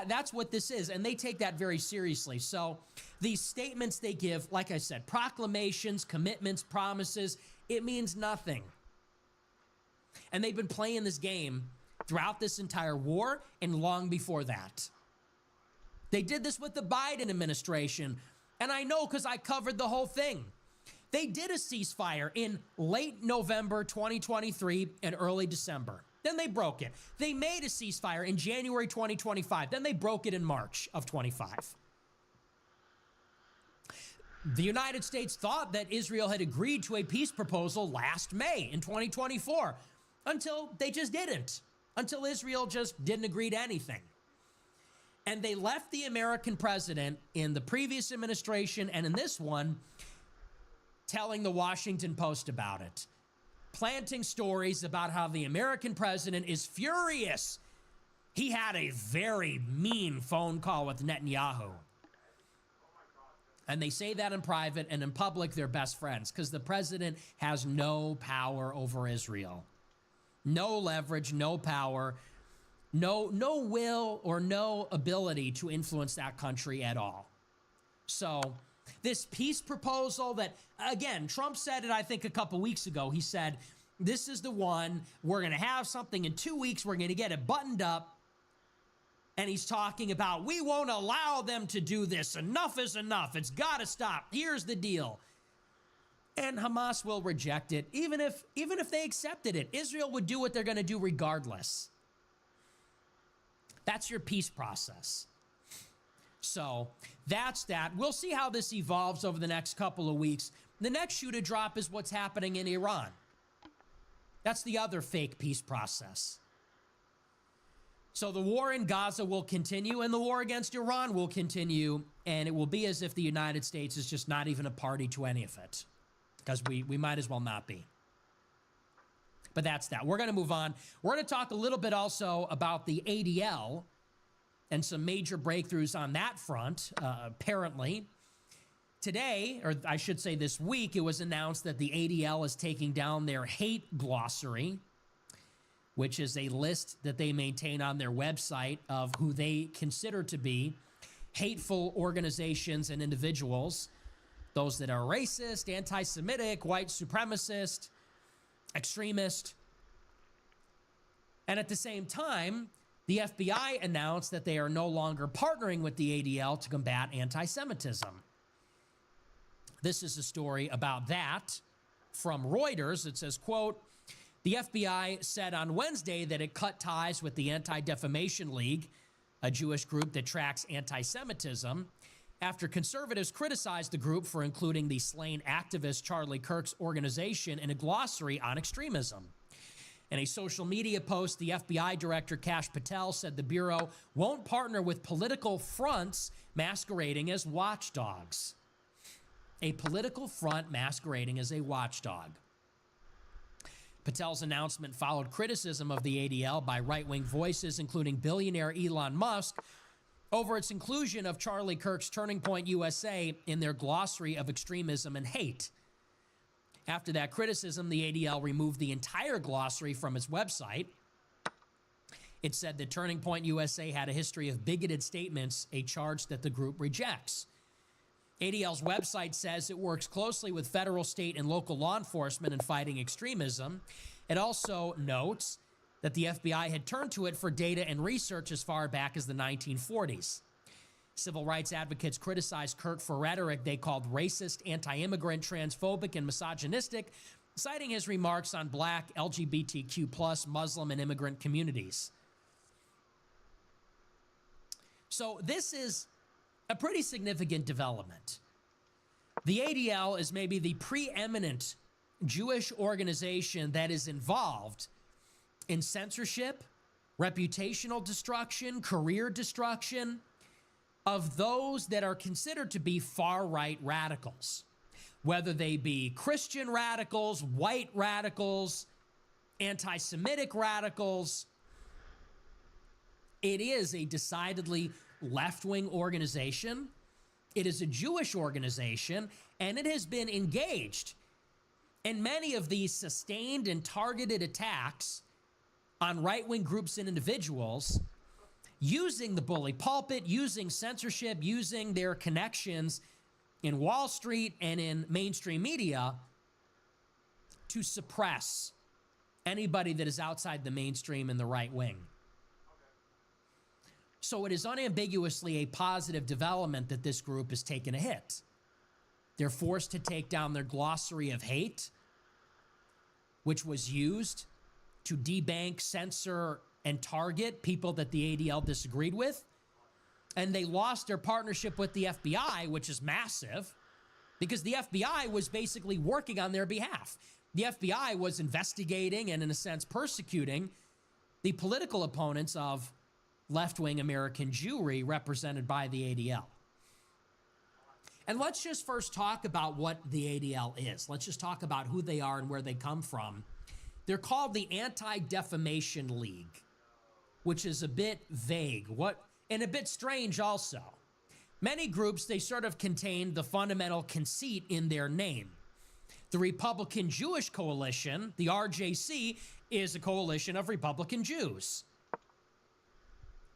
[SPEAKER 2] That's what this is, and they take that very seriously. So these statements they give, like I said, proclamations, commitments, promises, it means nothing. And they've been playing this game throughout this entire war and long before that. They did this with the Biden administration, and I know because I covered the whole thing. They did a ceasefire in late November 2023 and early December. Then they broke it. They made a ceasefire in January 2025. Then they broke it in March of 25. The United States thought that Israel had agreed to a peace proposal last May in 2024 until they just didn't, until Israel just didn't agree to anything. And they left the American president in the previous administration and in this one telling the Washington Post about it, planting stories about how the American president is furious. He had a very mean phone call with Netanyahu. And they say that in private, and in public, they're best friends because the president has no power over Israel. No leverage, no power, no will or no ability to influence that country at all. So this peace proposal that, again, Trump said it, I think, a couple weeks ago. He said, this is the one. We're going to have something in 2 weeks. We're going to get it buttoned up. And he's talking about, we won't allow them to do this. Enough is enough. It's got to stop. Here's the deal. And Hamas will reject it, even if they accepted it. Israel would do what they're going to do regardless. That's your peace process. So that's that. We'll see how this evolves over the next couple of weeks. The next shoe to drop is what's happening in Iran. That's the other fake peace process. So the war in Gaza will continue, and the war against Iran will continue, and it will be as if the United States is just not even a party to any of it, because we might as well not be. But that's that. We're going to move on. We're going to talk a little bit also about the ADL and some major breakthroughs on that front, apparently. Today, or I should say this week, it was announced that the ADL is taking down their hate glossary, which is a list that they maintain on their website of who they consider to be hateful organizations and individuals, those that are racist, anti-Semitic, white supremacist, extremist. And at the same time, the FBI announced that they are no longer partnering with the ADL to combat anti-Semitism. This is a story about that from Reuters. It says, quote, the FBI said on Wednesday that it cut ties with the Anti-Defamation League, a Jewish group that tracks anti-Semitism, after conservatives criticized the group for including the slain activist Charlie Kirk's organization in a glossary on extremism. In a social media post, the FBI director Kash Patel said the Bureau won't partner with political fronts masquerading as watchdogs. A political front masquerading as a watchdog. Patel's announcement followed criticism of the ADL by right-wing voices, including billionaire Elon Musk, over its inclusion of Charlie Kirk's Turning Point USA in their glossary of extremism and hate. After that criticism, the ADL removed the entire glossary from its website. It said that Turning Point USA had a history of bigoted statements, a charge that the group rejects. ADL's website says it works closely with federal, state, and local law enforcement in fighting extremism. It also notes that the FBI had turned to it for data and research as far back as the 1940s. Civil rights advocates criticized Kirk for rhetoric they called racist, anti-immigrant, transphobic, and misogynistic, citing his remarks on black, LGBTQ+, Muslim, and immigrant communities. So this is a pretty significant development. The ADL is maybe the preeminent Jewish organization that is involved in censorship, reputational destruction, career destruction of those that are considered to be far-right radicals, whether they be Christian radicals, white radicals, anti-Semitic radicals. It is a decidedly left-wing organization. It is a Jewish organization, and it has been engaged in many of these sustained and targeted attacks on right-wing groups and individuals, using the bully pulpit, using censorship, using their connections in Wall Street and in mainstream media to suppress anybody that is outside the mainstream in the right wing. So it is unambiguously a positive development that this group has taken a hit. They're forced to take down their glossary of hate, which was used to debank, censor, and target people that the ADL disagreed with. And they lost their partnership with the FBI, which is massive, because the FBI was basically working on their behalf. The FBI was investigating and, in a sense, persecuting the political opponents of left-wing American Jewry represented by the ADL. And let's just first talk about what the ADL is. Let's just talk about who they are and where they come from. They're called the Anti-Defamation League, which is a bit vague and a bit strange also. Many groups, they sort of contain the fundamental conceit in their name. The Republican Jewish Coalition, the RJC, is a coalition of Republican Jews.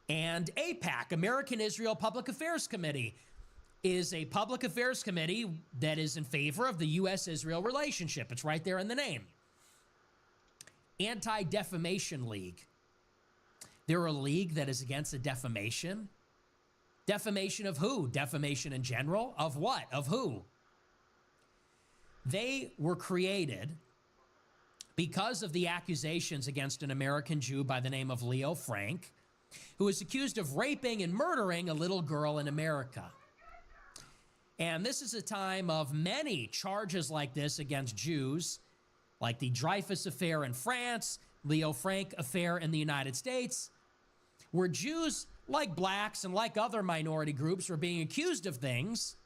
[SPEAKER 2] And AIPAC, American Israel Public Affairs Committee, is a public affairs committee that is in favor of the U.S.-Israel relationship. It's right there in the name. Anti-Defamation League. They're a league that is against the defamation. Defamation of who? Defamation in general? Of what? Of who? They were created because of the accusations against an American Jew by the name of Leo Frank, who is accused of raping and murdering a little girl in America. And this is a time of many charges like this against Jews, like the Dreyfus Affair in France, Leo Frank Affair in the United States, where Jews, like blacks and like other minority groups, were being accused of things,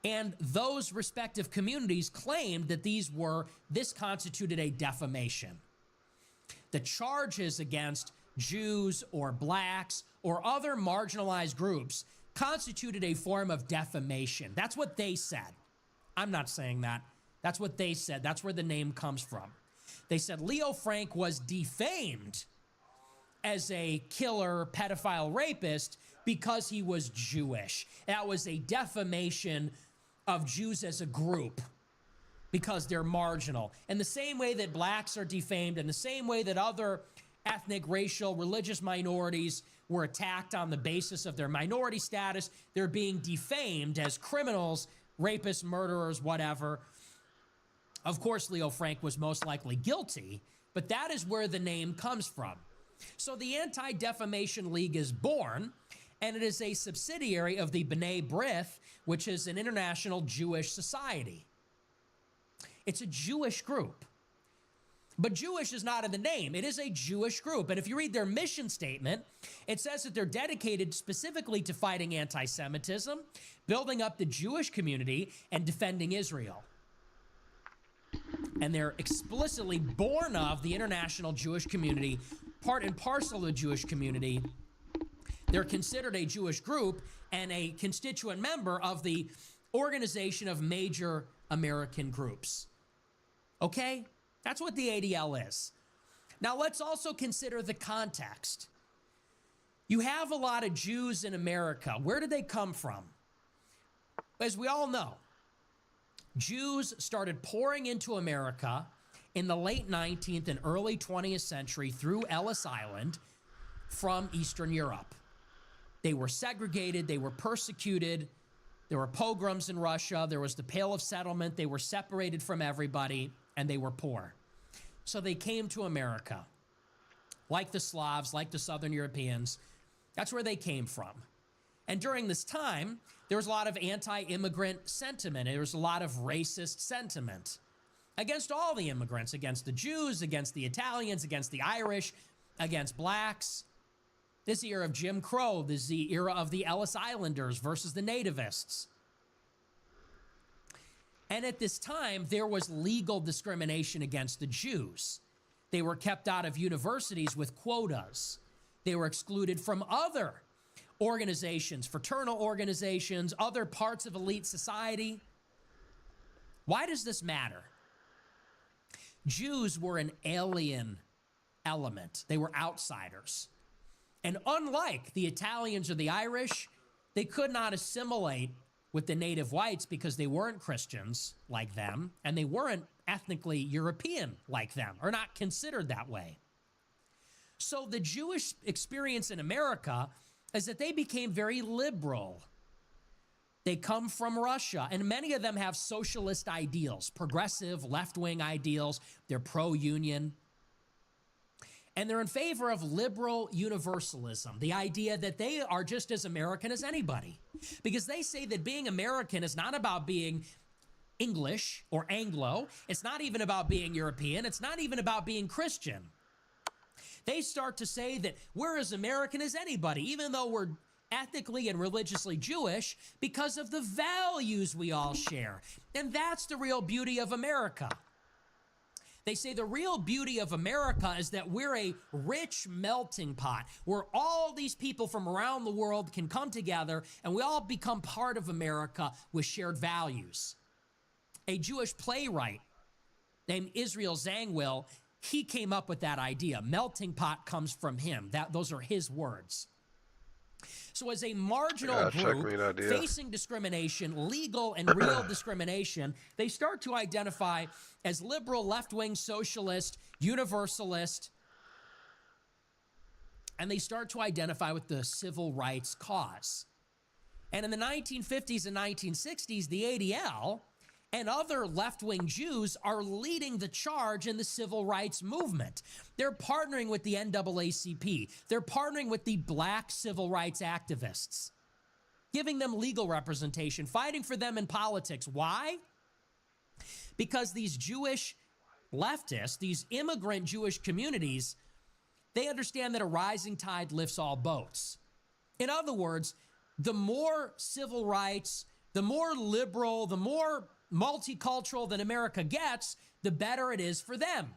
[SPEAKER 2] and those respective communities claimed that this constituted a defamation. The charges against Jews or blacks or other marginalized groups constituted a form of defamation. That's what they said. I'm not saying that. That's what they said. That's where the name comes from. They said Leo Frank was defamed as a killer, pedophile, rapist because he was Jewish. That was a defamation of Jews as a group because they're marginal. In the same way that blacks are defamed, in the same way that other ethnic, racial, religious minorities were attacked on the basis of their minority status, they're being defamed as criminals, rapists, murderers, whatever. Of course, Leo Frank was most likely guilty, but that is where the name comes from. So the Anti-Defamation League is born, and it is a subsidiary of the B'nai B'rith, which is an international Jewish society. It's a Jewish group. But Jewish is not in the name. It is a Jewish group. And if you read their mission statement, it says that they're dedicated specifically to fighting anti-Semitism, building up the Jewish community, and defending Israel. And they're explicitly born of the international Jewish community, part and parcel of the Jewish community. They're considered a Jewish group and a constituent member of the Organization of Major American Groups. Okay? That's what the ADL is. Now, let's also consider the context. You have a lot of Jews in America. Where did they come from? As we all know, Jews started pouring into America in the late 19th and early 20th century through Ellis Island from Eastern Europe. They were segregated, they were persecuted, there were pogroms in Russia, there was the Pale of Settlement, they were separated from everybody, and they were poor. So they came to America, like the Slavs, like the Southern Europeans. That's where they came from. And during this time, there was a lot of anti-immigrant sentiment. There was a lot of racist sentiment against all the immigrants, against the Jews, against the Italians, against the Irish, against blacks. This is the era of Jim Crow. This is the era of the Ellis Islanders versus the nativists. And at this time, there was legal discrimination against the Jews. They were kept out of universities with quotas. They were excluded from other organizations, fraternal organizations, other parts of elite society. Why does this matter? Jews were an alien element. They were outsiders. And unlike the Italians or the Irish, they could not assimilate with the native whites because they weren't Christians like them, and they weren't ethnically European like them, or not considered that way. So the Jewish experience in America is that they became very liberal. They come from Russia, and many of them have socialist ideals, progressive, left-wing ideals. They're pro-union. And they're in favor of liberal universalism, the idea that they are just as American as anybody. Because they say that being American is not about being English or Anglo. It's not even about being European. It's not even about being Christian. They start to say that we're as American as anybody, even though we're ethnically and religiously Jewish, because of the values we all share. And that's the real beauty of America. They say the real beauty of America is that we're a rich melting pot where all these people from around the world can come together and we all become part of America with shared values. A Jewish playwright named Israel Zangwill, he came up with that idea. Melting pot comes from him. Those are his words. So as a marginal group facing discrimination, legal and real discrimination, they start to identify as liberal, left-wing, socialist, universalist, and they start to identify with the civil rights cause. And in the 1950s and 1960s, the ADL and other left-wing Jews are leading the charge in the civil rights movement. They're partnering with the NAACP. They're partnering with the black civil rights activists, giving them legal representation, fighting for them in politics. Why? Because these Jewish leftists, these immigrant Jewish communities, they understand that a rising tide lifts all boats. In other words, the more civil rights, the more liberal, the more multicultural that America gets, the better it is for them.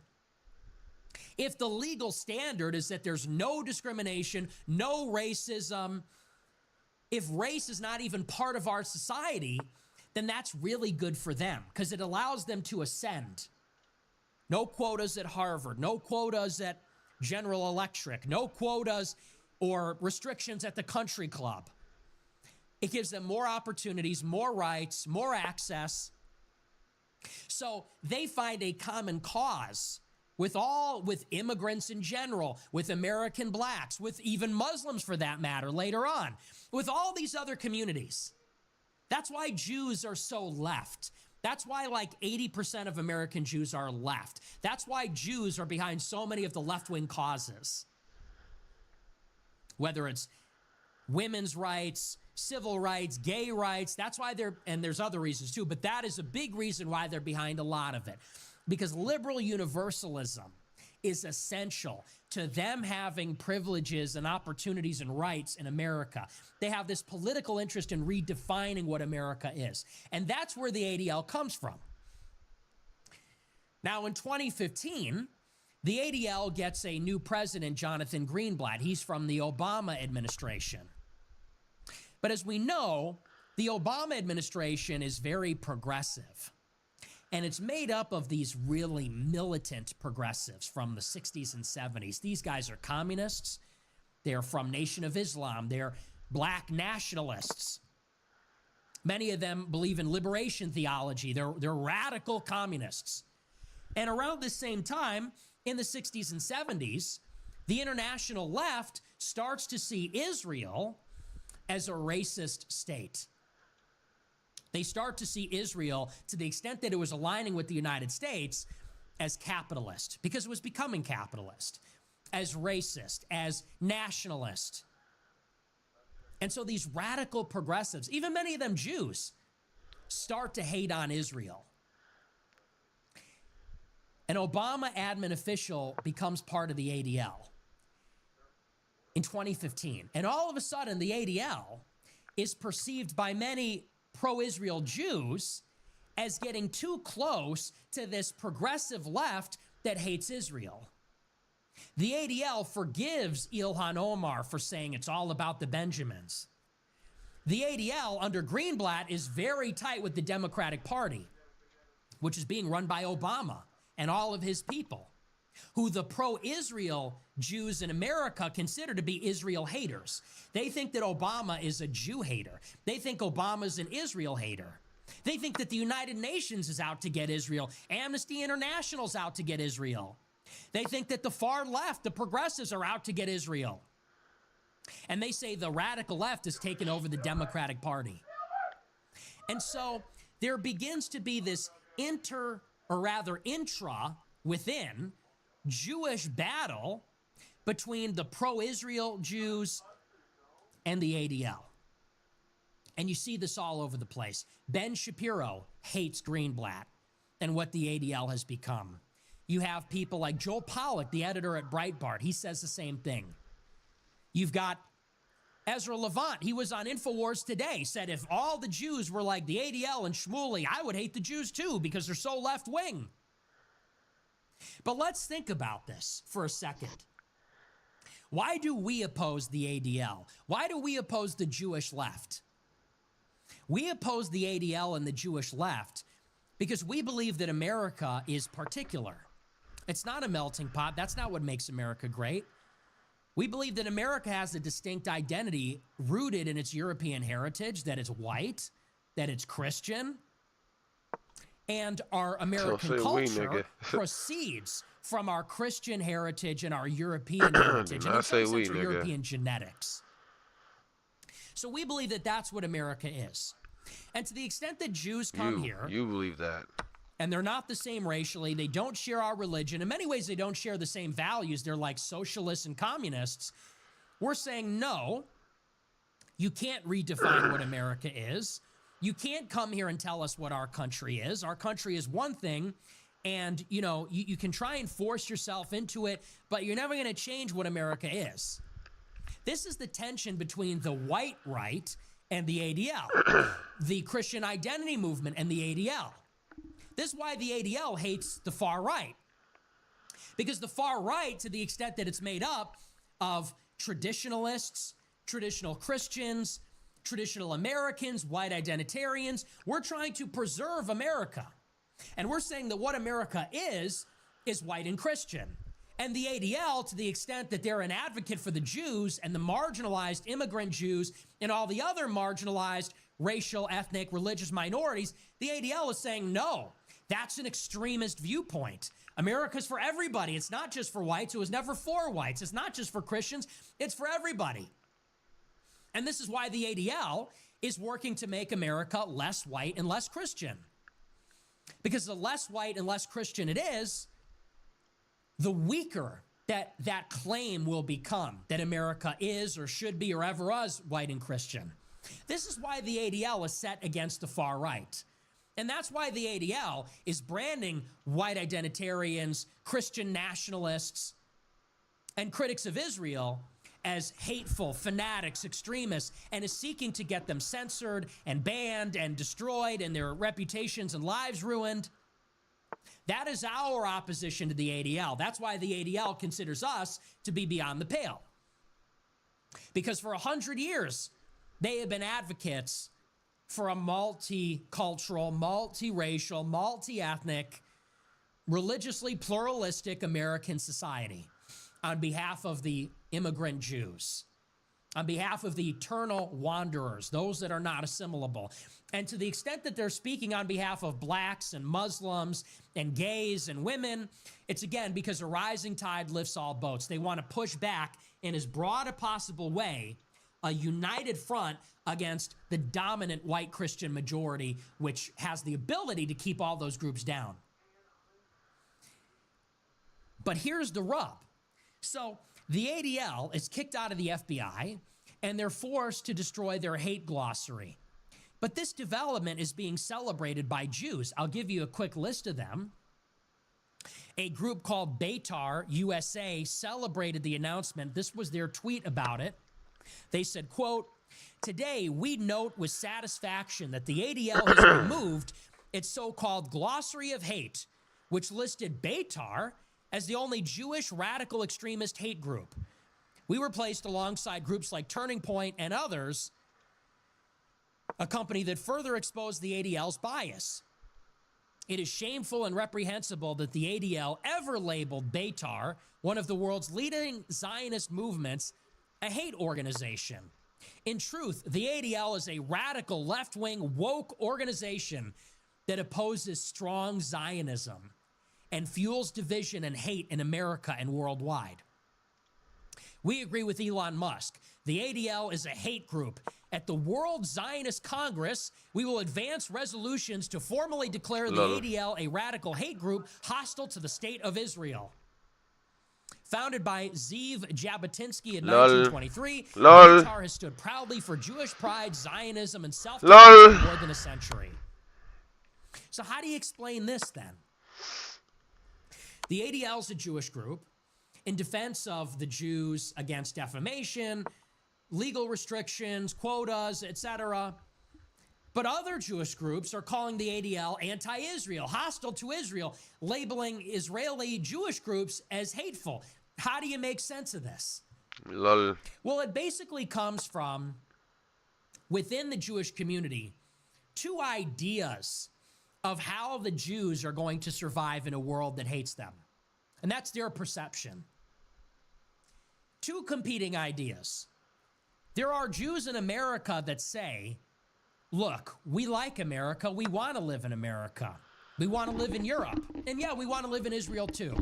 [SPEAKER 2] If the legal standard is that there's no discrimination, no racism, if race is not even part of our society, then that's really good for them because it allows them to ascend. No quotas at Harvard, no quotas at General Electric, no quotas or restrictions at the country club. It gives them more opportunities, more rights, more access. So they find a common cause with immigrants in general, with American blacks, with even Muslims for that matter later on, with all these other communities. That's why Jews are so left. That's why like 80% of American Jews are left. That's why Jews are behind so many of the left-wing causes. Whether it's women's rights, civil rights, gay rights, that's why and there's other reasons too, but that is a big reason why they're behind a lot of it. Because liberal universalism is essential to them having privileges and opportunities and rights in America. They have this political interest in redefining what America is. And that's where the ADL comes from. Now, in 2015, the ADL gets a new president, Jonathan Greenblatt. He's from the Obama administration. But as we know, the Obama administration is very progressive. And it's made up of these really militant progressives from the 60s and 70s. These guys are communists. They're from Nation of Islam. They're black nationalists. Many of them believe in liberation theology. They're radical communists. And around the same time, in the 60s and 70s, the international left starts to see Israel as a racist state. They start to see Israel, to the extent that it was aligning with the United States, as capitalist, because it was becoming capitalist, as racist, as nationalist. And so these radical progressives, even many of them Jews, start to hate on Israel. An Obama admin official becomes part of the ADL in 2015. And all of a sudden, the ADL is perceived by many pro-Israel Jews as getting too close to this progressive left that hates Israel. The ADL forgives Ilhan Omar for saying it's all about the Benjamins. The ADL under Greenblatt is very tight with the Democratic Party, which is being run by Obama and all of his people, who the pro-Israel Jews in America consider to be Israel haters. They think that Obama is a Jew hater. They think Obama's an Israel hater. They think that the United Nations is out to get Israel. Amnesty International's out to get Israel. They think that the far left, the progressives, are out to get Israel. And they say the radical left has taken over the Democratic Party. And so there begins to be this within Jewish battle between the pro-Israel Jews and the ADL. And you see this all over the place. Ben Shapiro hates Greenblatt and what the ADL has become. You have people like Joel Pollack, the editor at Breitbart. He says the same thing. You've got Ezra Levant. He was on InfoWars today, said if all the Jews were like the ADL and Shmuley, I would hate the Jews too because they're so left-wing. But let's think about this for a second. Why do we oppose the ADL? Why do we oppose the Jewish left? We oppose the ADL and the Jewish left because we believe that America is particular. It's not a melting pot. That's not what makes America great. We believe that America has a distinct identity rooted in its European heritage, that it's white, that it's Christian, and our American culture proceeds from our Christian heritage and our European heritage, and in some sense, our European genetics. So we believe that that's what America is. And to the extent that Jews come here...
[SPEAKER 1] You believe that.
[SPEAKER 2] And they're not the same racially. They don't share our religion. In many ways, they don't share the same values. They're like socialists and communists. We're saying, no, you can't redefine what America is. You can't come here and tell us what our country is. Our country is one thing, and, you can try and force yourself into it, but you're never going to change what America is. This is the tension between the white right and the ADL, the Christian identity movement and the ADL. This is why the ADL hates the far right. Because the far right, to the extent that it's made up of traditionalists, traditional Christians, traditional Americans, white identitarians, we're trying to preserve America. And we're saying that what America is white and Christian. And the ADL, to the extent that they're an advocate for the Jews and the marginalized immigrant Jews and all the other marginalized racial, ethnic, religious minorities, the ADL is saying, no, that's an extremist viewpoint. America's for everybody. It's not just for whites. It was never for whites. It's not just for Christians. It's for everybody. And this is why the ADL is working to make America less white and less Christian. Because the less white and less Christian it is, the weaker that claim will become that America is or should be or ever was white and Christian. This is why the ADL is set against the far right. And that's why the ADL is branding white identitarians, Christian nationalists, and critics of Israel as hateful, fanatics, extremists, and is seeking to get them censored and banned and destroyed and their reputations and lives ruined. That is our opposition to the ADL. That's why the ADL considers us to be beyond the pale. Because for 100 years, they have been advocates for a multicultural, multiracial, multi-ethnic, religiously pluralistic American society on behalf of the immigrant Jews, on behalf of the eternal wanderers, those that are not assimilable. And to the extent that they're speaking on behalf of blacks and Muslims and gays and women, it's again because a rising tide lifts all boats. They want to push back in as broad a possible way a united front against the dominant white Christian majority, which has the ability to keep all those groups down. But here's the rub. So the ADL is kicked out of the FBI, and they're forced to destroy their hate glossary. But this development is being celebrated by Jews. I'll give you a quick list of them. A group called Beitar USA celebrated the announcement. This was their tweet about it. They said, quote, "Today, we note with satisfaction that the ADL has removed its so-called glossary of hate, which listed Beitar as the only Jewish radical extremist hate group. We were placed alongside groups like Turning Point and others, a company that further exposed the ADL's bias. It is shameful and reprehensible that the ADL ever labeled Beitar, one of the world's leading Zionist movements, a hate organization. In truth, the ADL is a radical left-wing woke organization that opposes strong Zionism and fuels division and hate in America and worldwide. We agree with Elon Musk. The ADL is a hate group. At the World Zionist Congress, we will advance resolutions to formally declare the ADL a radical hate group hostile to the state of Israel. Founded by Zeev Jabotinsky in 1923, Beitar has stood proudly for Jewish pride, Zionism, and self-defense for more than a century. So how do you explain this then? The ADL is a Jewish group in defense of the Jews against defamation, legal restrictions, quotas, etc. But other Jewish groups are calling the ADL anti-Israel, hostile to Israel, labeling Israeli Jewish groups as hateful. How do you make sense of this?
[SPEAKER 1] Lol.
[SPEAKER 2] Well, it basically comes from within the Jewish community, two ideas of how the Jews are going to survive in a world that hates them. And that's their perception. Two competing ideas. There are Jews in America that say, look, we like America. We want to live in America. We want to live in Europe. And yeah, we want to live in Israel too.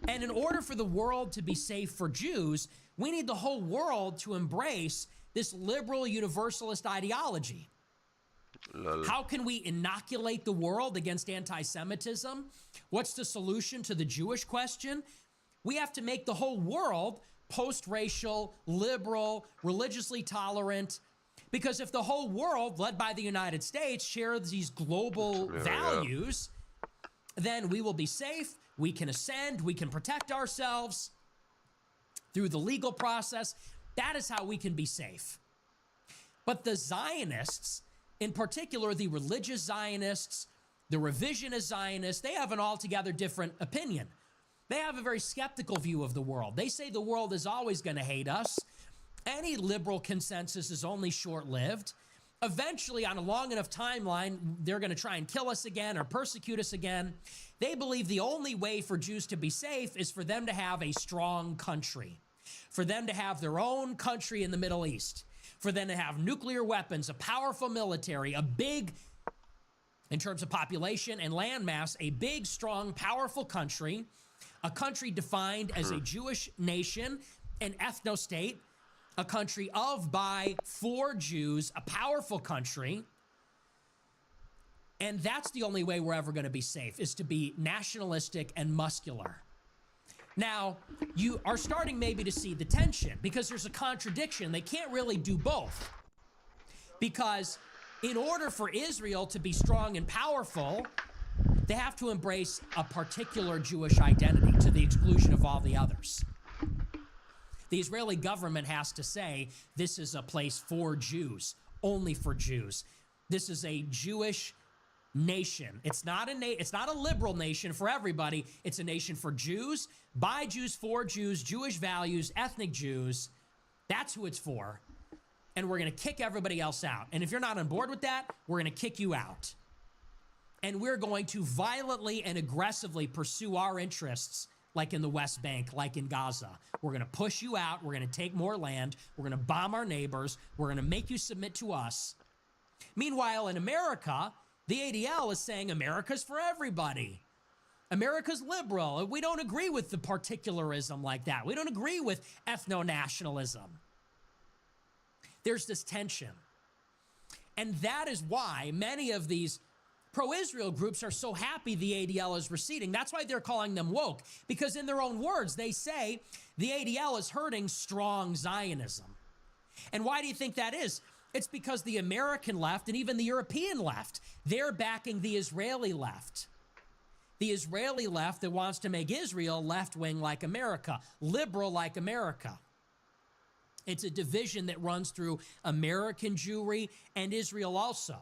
[SPEAKER 2] And in order for the world to be safe for Jews, we need the whole world to embrace this liberal universalist ideology. How can we inoculate the world against anti-Semitism? What's the solution to the Jewish question? We have to make the whole world post-racial, liberal, religiously tolerant, because if the whole world, led by the United States, shares these global values, then we will be safe, we can ascend, we can protect ourselves through the legal process. That is how we can be safe. But the Zionists, in particular the religious Zionists, the revisionist Zionists, they have an altogether different opinion. They have a very skeptical view of the world. They say the world is always going to hate us. Any liberal consensus is only short-lived. Eventually, on a long enough timeline, they're going to try and kill us again or persecute us again. They believe the only way for Jews to be safe is for them to have a strong country, for them to have their own country in the Middle East, for them to have nuclear weapons, a powerful military, a big, in terms of population and landmass, a big, strong, powerful country, a country defined as a Jewish nation, an ethno-state, a country of, by, for Jews, a powerful country. And that's the only way we're ever going to be safe, is to be nationalistic and muscular. Now, you are starting maybe to see the tension because there's a contradiction. They can't really do both. Because in order for Israel to be strong and powerful, they have to embrace a particular Jewish identity to the exclusion of all the others. The Israeli government has to say, this is a place for Jews, only for Jews. This is a Jewish nation. It's not a liberal nation for everybody. It's a nation for Jews, by Jews, for Jews, Jewish values, ethnic Jews. That's who it's for. And we're going to kick everybody else out. And if you're not on board with that, we're going to kick you out. And we're going to violently and aggressively pursue our interests, like in the West Bank, like in Gaza. We're going to push you out. We're going to take more land. We're going to bomb our neighbors. We're going to make you submit to us. Meanwhile, in America, the ADL is saying America's for everybody. America's liberal. We don't agree with the particularism like that. We don't agree with ethno-nationalism. There's this tension. And that is why many of these pro-Israel groups are so happy the ADL is receding. That's why they're calling them woke. Because in their own words, they say the ADL is hurting strong Zionism. And why do you think that is? It's because the American left and even the European left, they're backing the Israeli left. The Israeli left that wants to make Israel left-wing like America, liberal like America. It's a division that runs through American Jewry and Israel also.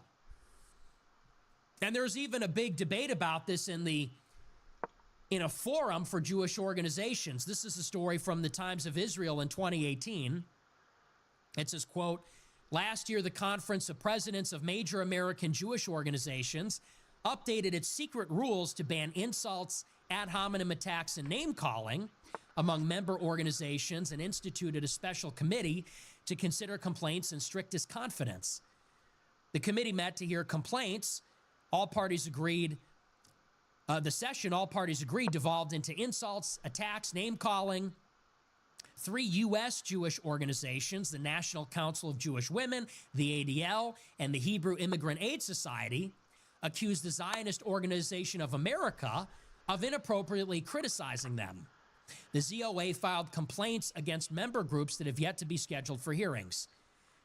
[SPEAKER 2] And there's even a big debate about this in the in a forum for Jewish organizations. This is a story from the Times of Israel in 2018. It says, quote, last year, the Conference of Presidents of Major American Jewish Organizations updated its secret rules to ban insults, ad hominem attacks, and name-calling among member organizations and instituted a special committee to consider complaints in strictest confidence. The committee met to hear complaints. All parties agreed. The session, all parties agreed, devolved into insults, attacks, name-calling. 3 U.S. Jewish organizations, the National Council of Jewish Women, the ADL, and the Hebrew Immigrant Aid Society, accused the Zionist Organization of America of inappropriately criticizing them. The ZOA filed complaints against member groups that have yet to be scheduled for hearings.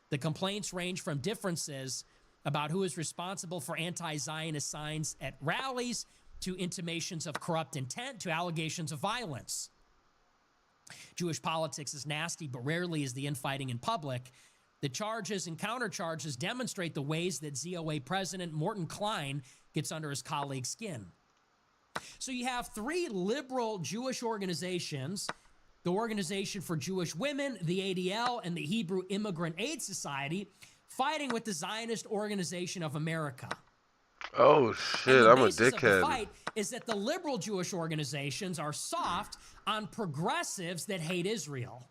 [SPEAKER 2] The complaints range from differences about who is responsible for anti-Zionist signs at rallies to intimations of corrupt intent to allegations of violence. Jewish politics is nasty, but rarely is the infighting in public. The charges and countercharges demonstrate the ways that ZOA President Morton Klein gets under his colleagues' skin. So you have 3 liberal Jewish organizations, the Organization for Jewish Women, the ADL, and the Hebrew Immigrant Aid Society, fighting with the Zionist Organization of America.
[SPEAKER 1] Oh shit, I'm a dickhead.
[SPEAKER 2] The basis of the fight is that the liberal Jewish organizations are soft on progressives that hate Israel.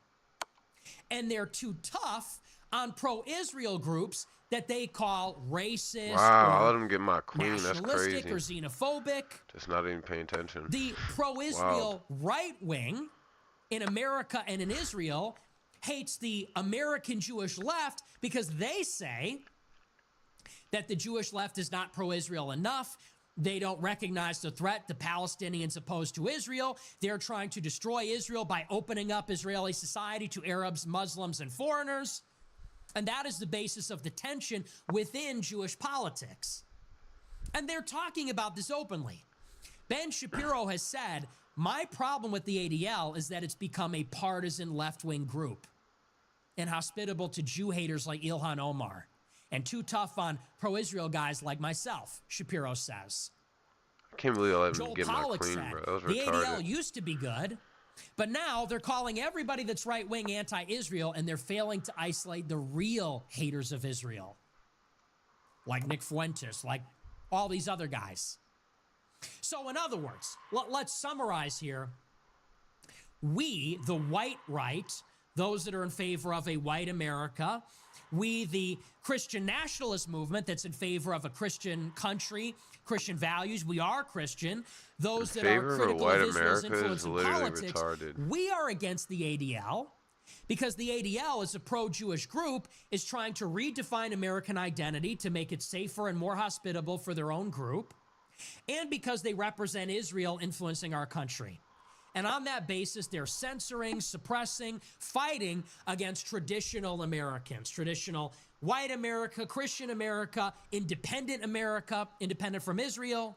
[SPEAKER 2] And they're too tough on pro-Israel groups that they call racist,
[SPEAKER 1] wow, I let him get my queen. That's
[SPEAKER 2] nationalistic,
[SPEAKER 1] crazy.
[SPEAKER 2] or xenophobic.
[SPEAKER 1] Just not even paying attention.
[SPEAKER 2] The pro-Israel right wing in America and in Israel hates the American Jewish left because they say that the Jewish left is not pro-Israel enough. They don't recognize the threat the Palestinians pose to Israel. They're trying to destroy Israel by opening up Israeli society to Arabs, Muslims, and foreigners. And that is the basis of the tension within Jewish politics. And they're talking about this openly. Ben Shapiro has said, my problem with the ADL is that it's become a partisan left-wing group, inhospitable to Jew haters like Ilhan Omar, and too tough on pro-Israel guys like myself, Shapiro says.
[SPEAKER 1] I can't believe I let him
[SPEAKER 2] Joel
[SPEAKER 1] get my
[SPEAKER 2] Pollack
[SPEAKER 1] queen,
[SPEAKER 2] said,
[SPEAKER 1] bro. That was
[SPEAKER 2] the
[SPEAKER 1] retarded.
[SPEAKER 2] ADL used to be good, but now they're calling everybody that's right-wing anti-Israel, and they're failing to isolate the real haters of Israel, like Nick Fuentes, like all these other guys. So in other words, let's summarize here. We, the white right, those that are in favor of a white America, we, the Christian nationalist movement that's in favor of a Christian country, Christian values, we are Christian. Those that are critical of Israel's influence in politics,
[SPEAKER 1] retarded.
[SPEAKER 2] We are against the ADL because the ADL, as a pro-Jewish group, is trying to redefine American identity to make it safer and more hospitable for their own group, and because they represent Israel influencing our country. And on that basis, they're censoring, suppressing, fighting against traditional Americans, traditional white America, Christian America, independent from Israel.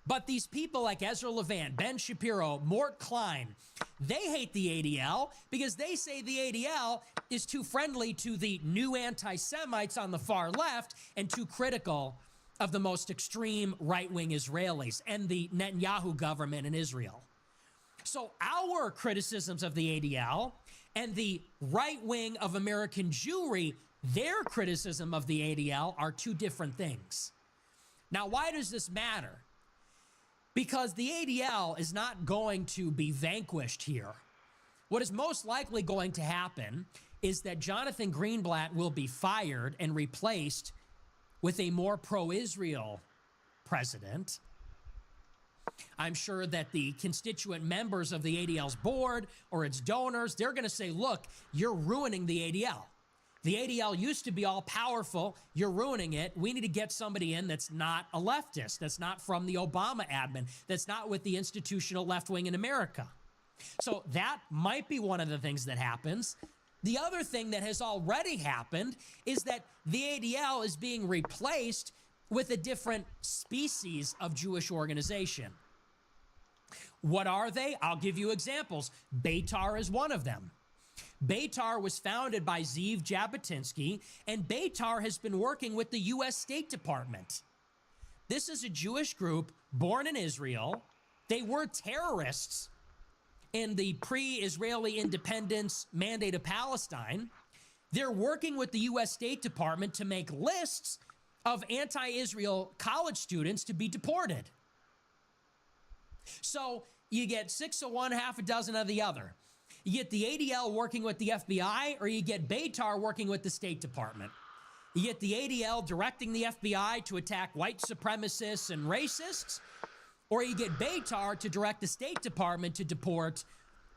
[SPEAKER 2] But these people like Ezra Levant, Ben Shapiro, Mort Klein, they hate the ADL because they say the ADL is too friendly to the new anti-Semites on the far left and too critical of the most extreme right-wing Israelis and the Netanyahu government in Israel. So our criticisms of the ADL and the right wing of American Jewry, their criticism of the ADL are two different things. Now, why does this matter? Because the ADL is not going to be vanquished here. What is most likely going to happen is that Jonathan Greenblatt will be fired and replaced with a more pro-Israel president. I'm sure that the constituent members of the ADL's board or its donors, they're going to say, look, you're ruining the ADL. The ADL used to be all powerful. You're ruining it. We need to get somebody in that's not a leftist, that's not from the Obama admin, that's not with the institutional left wing in America. So that might be one of the things that happens. The other thing that has already happened is that the ADL is being replaced with a different species of Jewish organization. What are they? I'll give you examples. Beitar is one of them. Beitar was founded by Zeev Jabotinsky, and Beitar has been working with the U.S. State Department. This is a Jewish group born in Israel They were terrorists in the pre-Israeli independence mandate of Palestine. They're working with the U.S. State Department to make lists of anti-Israel college students to be deported. So you get 6 of one, half a dozen of the other. You get the ADL working with the FBI, or you get Beitar working with the State Department. You get the ADL directing the FBI to attack white supremacists and racists, or you get Beitar to direct the State Department to deport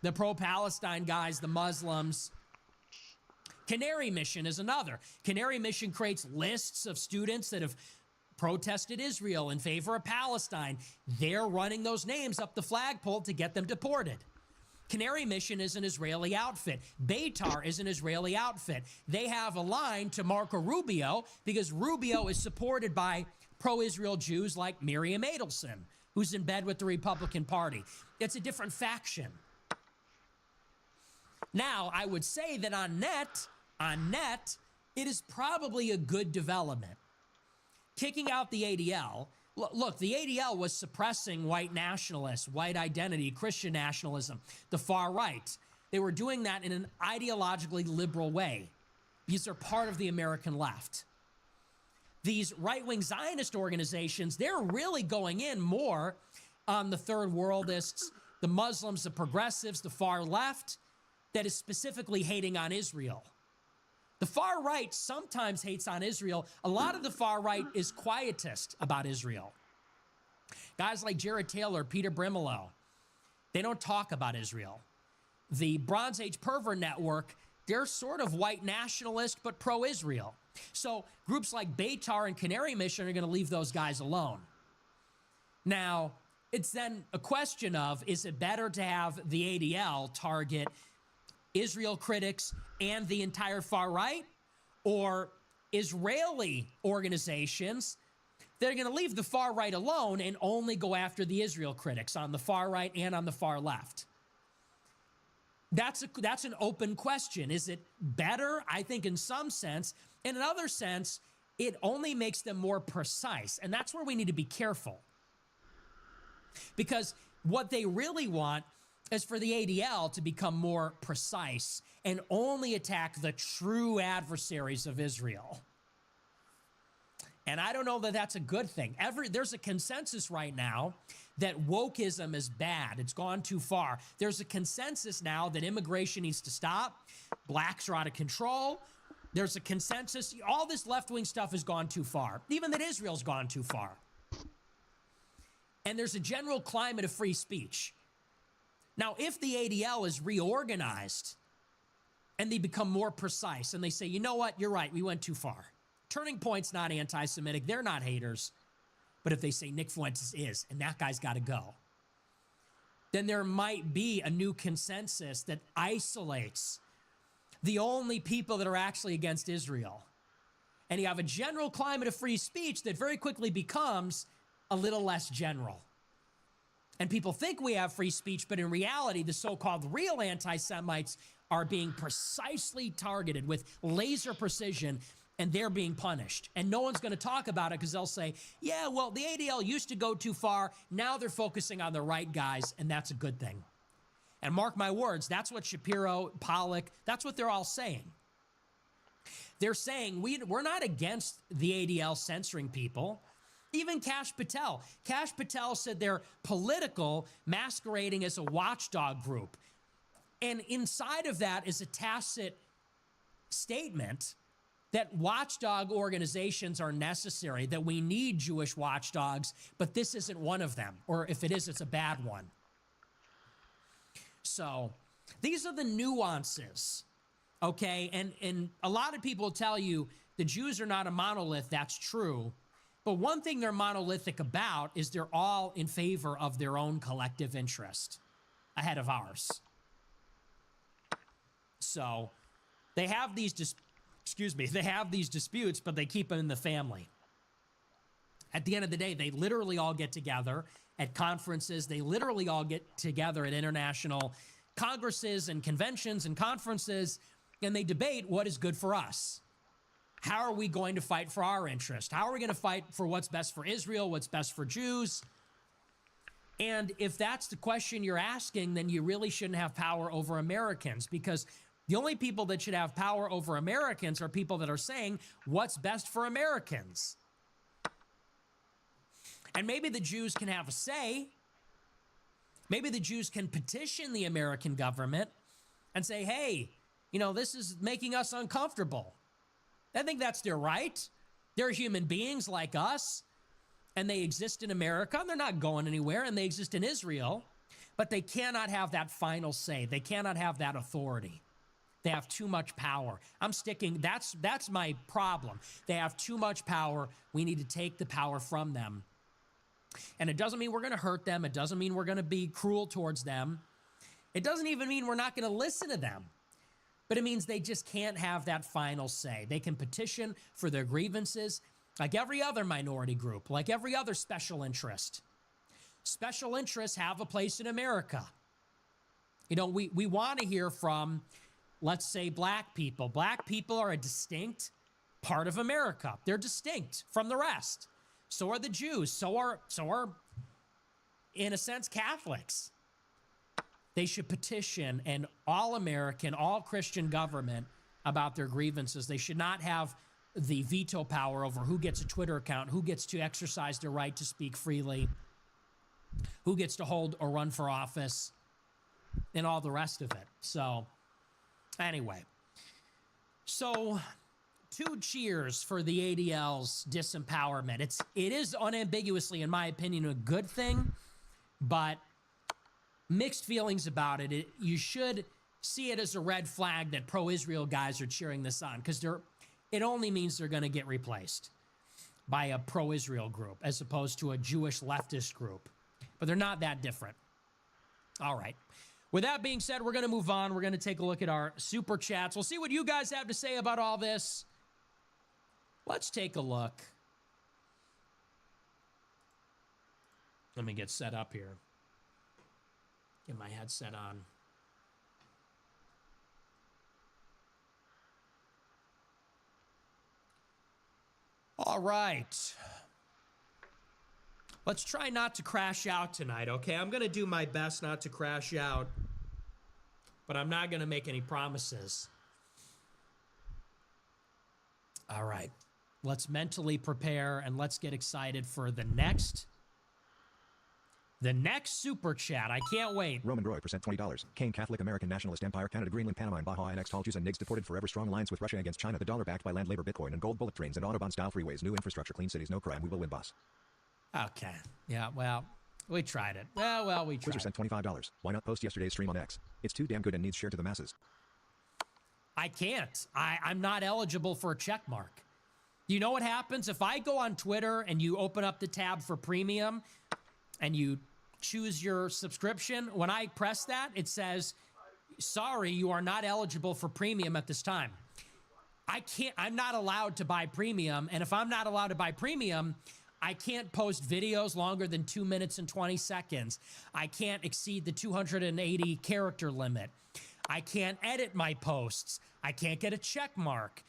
[SPEAKER 2] the pro-Palestine guys, the Muslims. Canary Mission is another. Canary Mission creates lists of students that have protested Israel in favor of Palestine. They're running those names up the flagpole to get them deported. Canary Mission is an Israeli outfit. Beitar is an Israeli outfit. They have a line to Marco Rubio because Rubio is supported by pro-Israel Jews like Miriam Adelson, who's in bed with the Republican Party. It's a different faction. Now, I would say that on net, it is probably a good development. Kicking out the ADL, look, the ADL was suppressing white nationalists, white identity, Christian nationalism, the far right. They were doing that in an ideologically liberal way. These are part of the American left. These right-wing Zionist organizations, they're really going in more on the third worldists, the Muslims, the progressives, the far left, that is specifically hating on Israel. The far right sometimes hates on Israel. A lot of the far right is quietist about Israel. Guys like Jared Taylor, Peter Brimelow, they don't talk about Israel. The Bronze Age Pervert Network, they're sort of white nationalist, but pro-Israel. So groups like Beitar and Canary Mission are going to leave those guys alone. Now, it's then a question of, is it better to have the ADL target Israel critics and the entire far right, or Israeli organizations that are going to leave the far right alone and only go after the Israel critics on the far right and on the far left? That's an open question. Is it better? I think in some sense. In another sense, it only makes them more precise. And that's where we need to be careful. Because what they really want is for the ADL to become more precise and only attack the true adversaries of Israel. And I don't know that that's a good thing. There's a consensus right now that wokeism is bad. It's gone too far. There's a consensus now that immigration needs to stop. Blacks are out of control. There's a consensus. All this left-wing stuff has gone too far. Even that Israel's gone too far. And there's a general climate of free speech. Now, if the ADL is reorganized and they become more precise and they say, you know what, you're right, we went too far. Turning Point's not anti-Semitic. They're not haters. But if they say Nick Fuentes is, and that guy's got to go, then there might be a new consensus that isolates the only people that are actually against Israel. And you have a general climate of free speech that very quickly becomes a little less general. And people think we have free speech, but in reality, the so-called real anti-Semites are being precisely targeted with laser precision, and they're being punished. And no one's going to talk about it because they'll say, yeah, well, the ADL used to go too far. Now they're focusing on the right guys, and that's a good thing. And mark my words, that's what Shapiro, Pollack, that's what they're all saying. They're saying we're not against the ADL censoring people. Even Kash Patel. Kash Patel said they're political, masquerading as a watchdog group. And inside of that is a tacit statement that watchdog organizations are necessary, that we need Jewish watchdogs, but this isn't one of them. Or if it is, it's a bad one. So these are the nuances, okay? And a lot of people tell you the Jews are not a monolith. That's true. But one thing they're monolithic about is they're all in favor of their own collective interest ahead of ours. So they have these disputes, but they keep them in the family. At the end of the day, they literally all get together at conferences. They literally all get together at international congresses and conventions and conferences, and they debate what is good for us. How are we going to fight for our interest? How are we going to fight for what's best for Israel, what's best for Jews? And if that's the question you're asking, then you really shouldn't have power over Americans, because the only people that should have power over Americans are people that are saying what's best for Americans. And maybe the Jews can have a say. Maybe the Jews can petition the American government and say, hey, you know, this is making us uncomfortable. I think that's their right. They're human beings like us, and they exist in America, and they're not going anywhere, and they exist in Israel, but they cannot have that final say. They cannot have that authority. They have too much power. I'm sticking, that's my problem. They have too much power. We need to take the power from them. And it doesn't mean we're going to hurt them. It doesn't mean we're going to be cruel towards them. It doesn't even mean we're not going to listen to them. But it means they just can't have that final say. They can petition for their grievances like every other minority group, like every other special interest. Special interests have a place in America. You know, we want to hear from, let's say, black people. Black people are a distinct part of America. They're distinct from the rest. So are the Jews. So are, in a sense, Catholics. They should petition an all-American, all-Christian government about their grievances. They should not have the veto power over who gets a Twitter account, who gets to exercise their right to speak freely, who gets to hold or run for office, and all the rest of it. So, anyway. So, 2 cheers for the ADL's disempowerment. It is unambiguously, in my opinion, a good thing, but mixed feelings about it. You should see it as a red flag that pro-Israel guys are cheering this on, because it only means they're going to get replaced by a pro-Israel group as opposed to a Jewish leftist group. But they're not that different. All right. With that being said, we're going to move on. We're going to take a look at our super chats. We'll see what you guys have to say about all this. Let's take a look. Let me get set up here. Get my headset on. All right. Let's try not to crash out tonight, okay? I'm going to do my best not to crash out, but I'm not going to make any promises. All right. Let's mentally prepare and let's get excited for the next super chat. I can't wait.
[SPEAKER 3] Roman Roy, $20. Kane, Catholic American Nationalist Empire, Canada, Greenland, Panama, and Baja, and Tall Jews and Nigs deported forever. Strong alliance with Russia against China. The dollar backed by land, labor, Bitcoin, and gold bullet trains and Autobahn-style freeways. New infrastructure, clean cities, no crime. We will win, boss.
[SPEAKER 2] Okay. Yeah, well, we tried it. Well, we tried.
[SPEAKER 3] Quizzer sent $25. Why not post yesterday's stream on X? It's too damn good and needs shared to the masses.
[SPEAKER 2] I can't. I'm not eligible for a check mark. You know what happens? If I go on Twitter and you open up the tab for premium and you choose your subscription, when I press that, it says, sorry, you are not eligible for premium at this time. I'm not allowed to buy premium. And if I'm not allowed to buy premium, I can't post videos longer than 2 minutes and 20 seconds. I can't exceed the 280 character limit. I can't edit my posts. I can't get a check mark.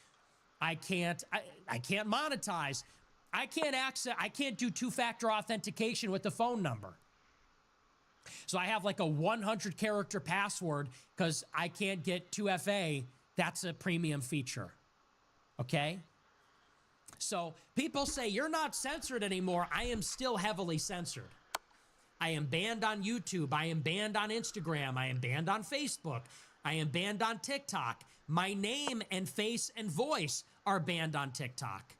[SPEAKER 2] I can't monetize. I can't do 2-factor authentication with the phone number. So I have like a 100 character password because I can't get 2FA. That's a premium feature. Okay? So people say you're not censored anymore. I am still heavily censored. I am banned on YouTube. I am banned on Instagram. I am banned on Facebook. I am banned on TikTok. My name and face and voice are banned on TikTok.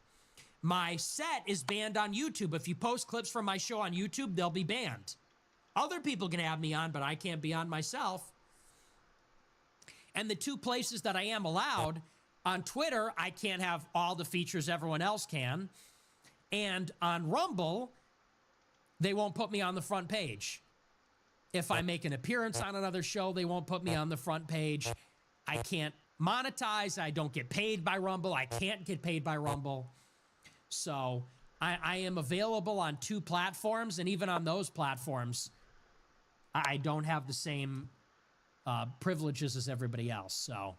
[SPEAKER 2] My set is banned on YouTube. If you post clips from my show on YouTube, they'll be banned. Other people can have me on, but I can't be on myself. And the 2 places that I am allowed, on Twitter, I can't have all the features everyone else can. And on Rumble, they won't put me on the front page. If I make an appearance on another show, they won't put me on the front page. I can't monetize. I don't get paid by Rumble. I can't get paid by Rumble. So I am available on 2 platforms, and even on those platforms, I don't have the same privileges as everybody else. So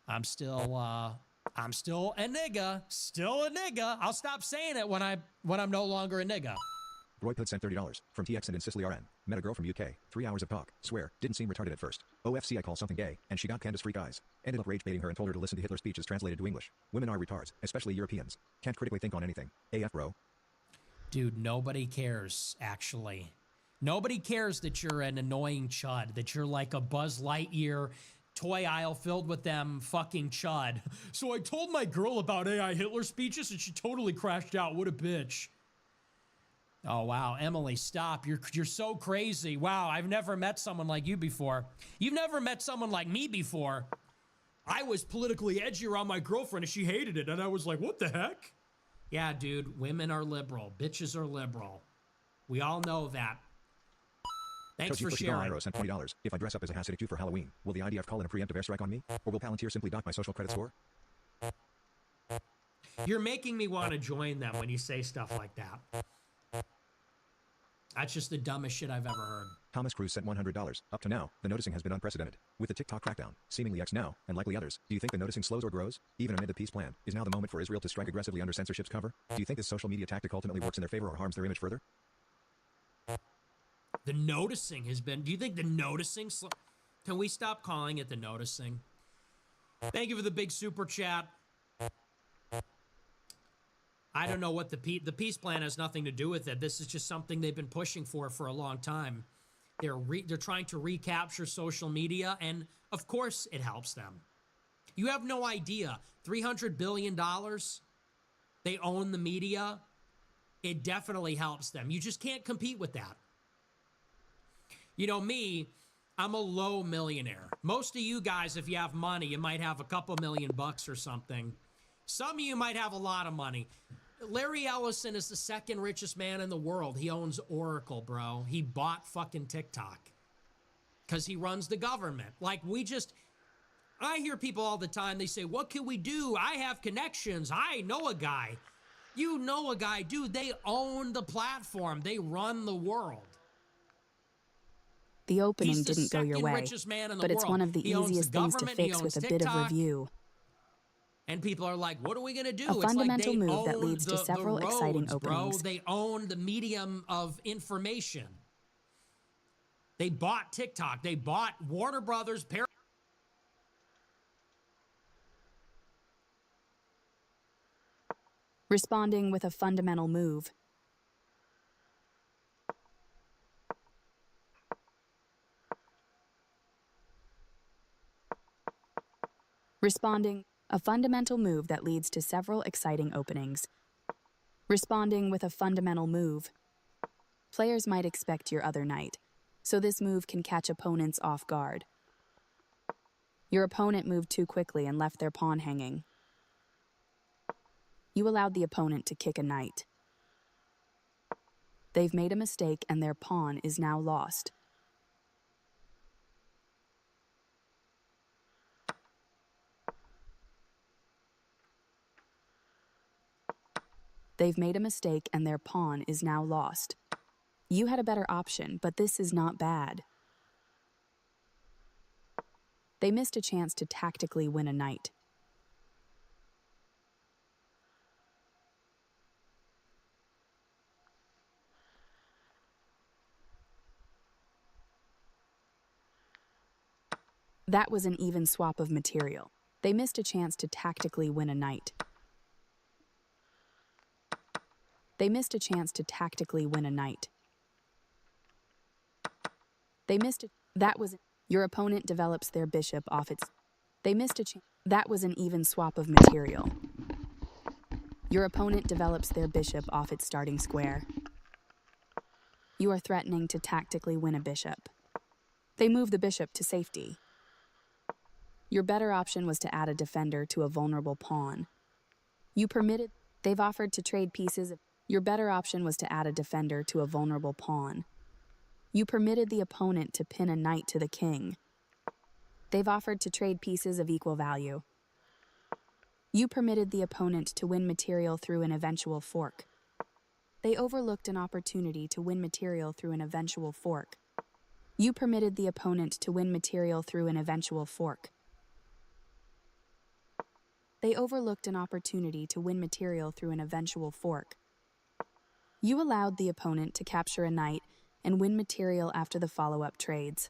[SPEAKER 2] I'm still a nigga. Still a nigga. I'll stop saying it when I'm no longer a nigga.
[SPEAKER 3] Roy Pud sent $30. From TX and in Sicily RN. Met a girl from UK. 3 hours of talk. Swear, didn't seem retarded at first. OFC I call something gay, and she got Candace freak eyes. Ended up rage baiting her and told her to listen to Hitler's speeches translated to English. Women are retards, especially Europeans. Can't critically think on anything. AF bro.
[SPEAKER 2] Dude, nobody cares, actually. Nobody cares that you're an annoying chud, that you're like a Buzz Lightyear toy aisle filled with them fucking chud. So I told my girl about AI Hitler speeches and she totally crashed out. What a bitch. Oh, wow. Emily, stop. You're so crazy. Wow, I've never met someone like you before. You've never met someone like me before. I was politically edgy around my girlfriend and she hated it. And I was like, what the heck? Yeah, dude, women are liberal. Bitches are liberal. We all know that. Thanks for sharing.
[SPEAKER 3] Sent $20. If I dress up as a Hasidic Jew for Halloween, will the IDF call in a preemptive airstrike on me? Or will Palantir simply dock my social credit score?
[SPEAKER 2] You're making me want to join them when you say stuff like that. That's just the dumbest shit I've ever heard.
[SPEAKER 3] Thomas Cruz sent $100. Up to now, the noticing has been unprecedented. With the TikTok crackdown, seemingly X now, and likely others, do you think the noticing slows or grows? Even amid the peace plan, is now the moment for Israel to strike aggressively under censorship's cover? Do you think this social media tactic ultimately works in their favor or harms their image further?
[SPEAKER 2] The noticing has been... Do you think the noticing... Can we stop calling it the noticing? Thank you for the big super chat. I don't know what the peace plan has nothing to do with it. This is just something they've been pushing for a long time. They're trying to recapture social media, and of course it helps them. You have no idea. $300 billion. They own the media. It definitely helps them. You just can't compete with that. You know me, I'm a low millionaire. Most of you guys, if you have money, you might have a couple $1,000,000 or something. Some of you might have a lot of money. Larry Ellison is the second richest man in the world. He owns Oracle, bro. He bought fucking TikTok because he runs the government. Like, I hear people all the time, they say, what can we do? I have connections. I know a guy. You know a guy. Dude, they own the platform. They run the world.
[SPEAKER 4] The opening didn't go your way, but it's one of the easiest things to fix with a bit of review.
[SPEAKER 2] And people are like, what are we going to do?
[SPEAKER 4] A fundamental move that leads to several exciting openings.
[SPEAKER 2] They own the medium of information. They bought TikTok. They bought Warner Brothers.
[SPEAKER 4] Responding with a fundamental move. A fundamental move that leads to several exciting openings. Responding with a fundamental move. Players might expect your other knight, so this move can catch opponents off guard. Your opponent moved too quickly and left their pawn hanging. You allowed the opponent to kick a knight. They've made a mistake and their pawn is now lost. They've made a mistake and their pawn is now lost. You had a better option, but this is not bad. They missed a chance to tactically win a knight. That was an even swap of material. They missed a chance to tactically win a knight. They missed a chance to tactically win a knight. They missed it. That was... Your opponent develops their bishop off its... They missed a chance. That was an even swap of material. Your opponent develops their bishop off its starting square. You are threatening to tactically win a bishop. They move the bishop to safety. Your better option was to add a defender to a vulnerable pawn. You permitted... They've offered to trade pieces of... Your better option was to add a defender to a vulnerable pawn. You permitted the opponent to pin a knight to the king. They've offered to trade pieces of equal value. You permitted the opponent to win material through an eventual fork. They overlooked an opportunity to win material through an eventual fork. You permitted the opponent to win material through an eventual fork. They overlooked an opportunity to win material through an eventual fork. You allowed the opponent to capture a knight and win material after the follow-up trades.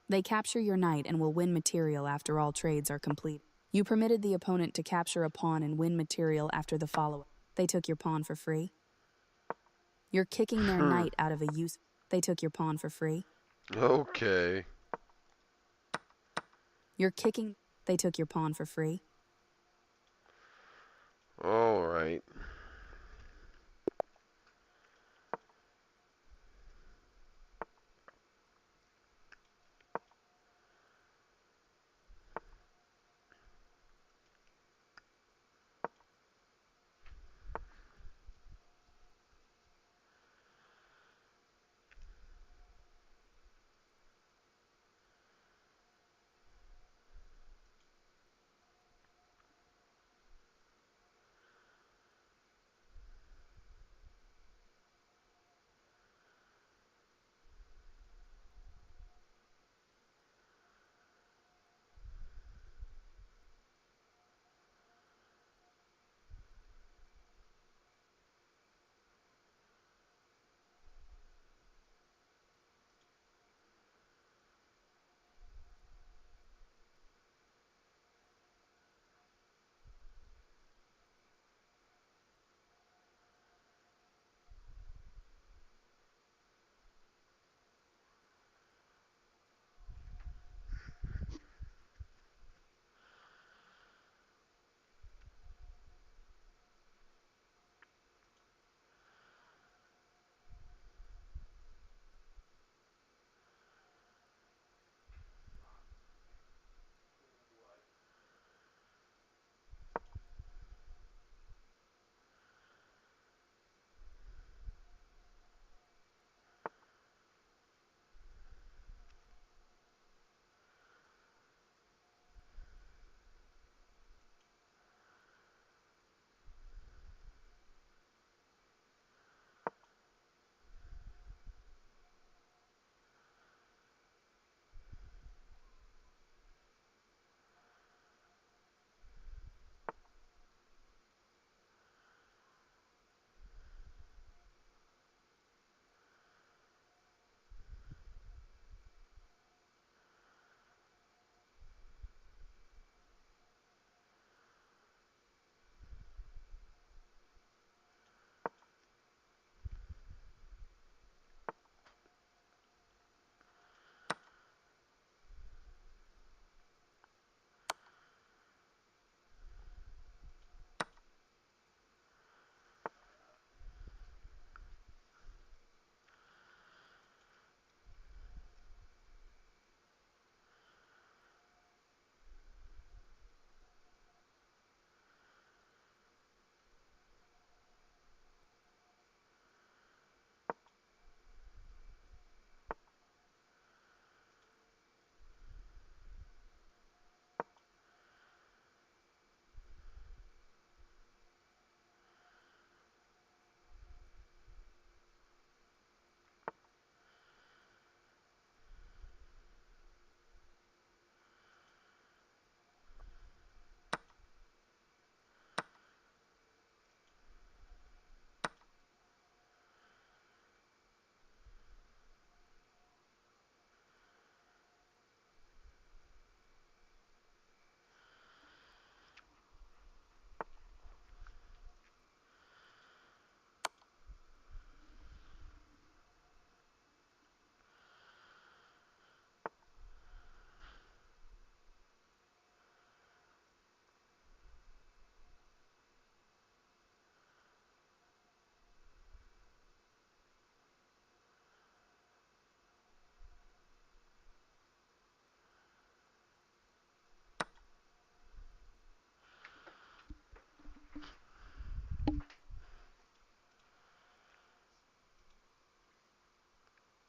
[SPEAKER 4] They capture your knight and will win material after all trades are complete. You permitted the opponent to capture a pawn and win material after the follow-up. They took your pawn for free. You're kicking their knight out of a use. They took your pawn for free.
[SPEAKER 1] Okay.
[SPEAKER 4] You're kicking. They took your pawn for free.
[SPEAKER 1] All right.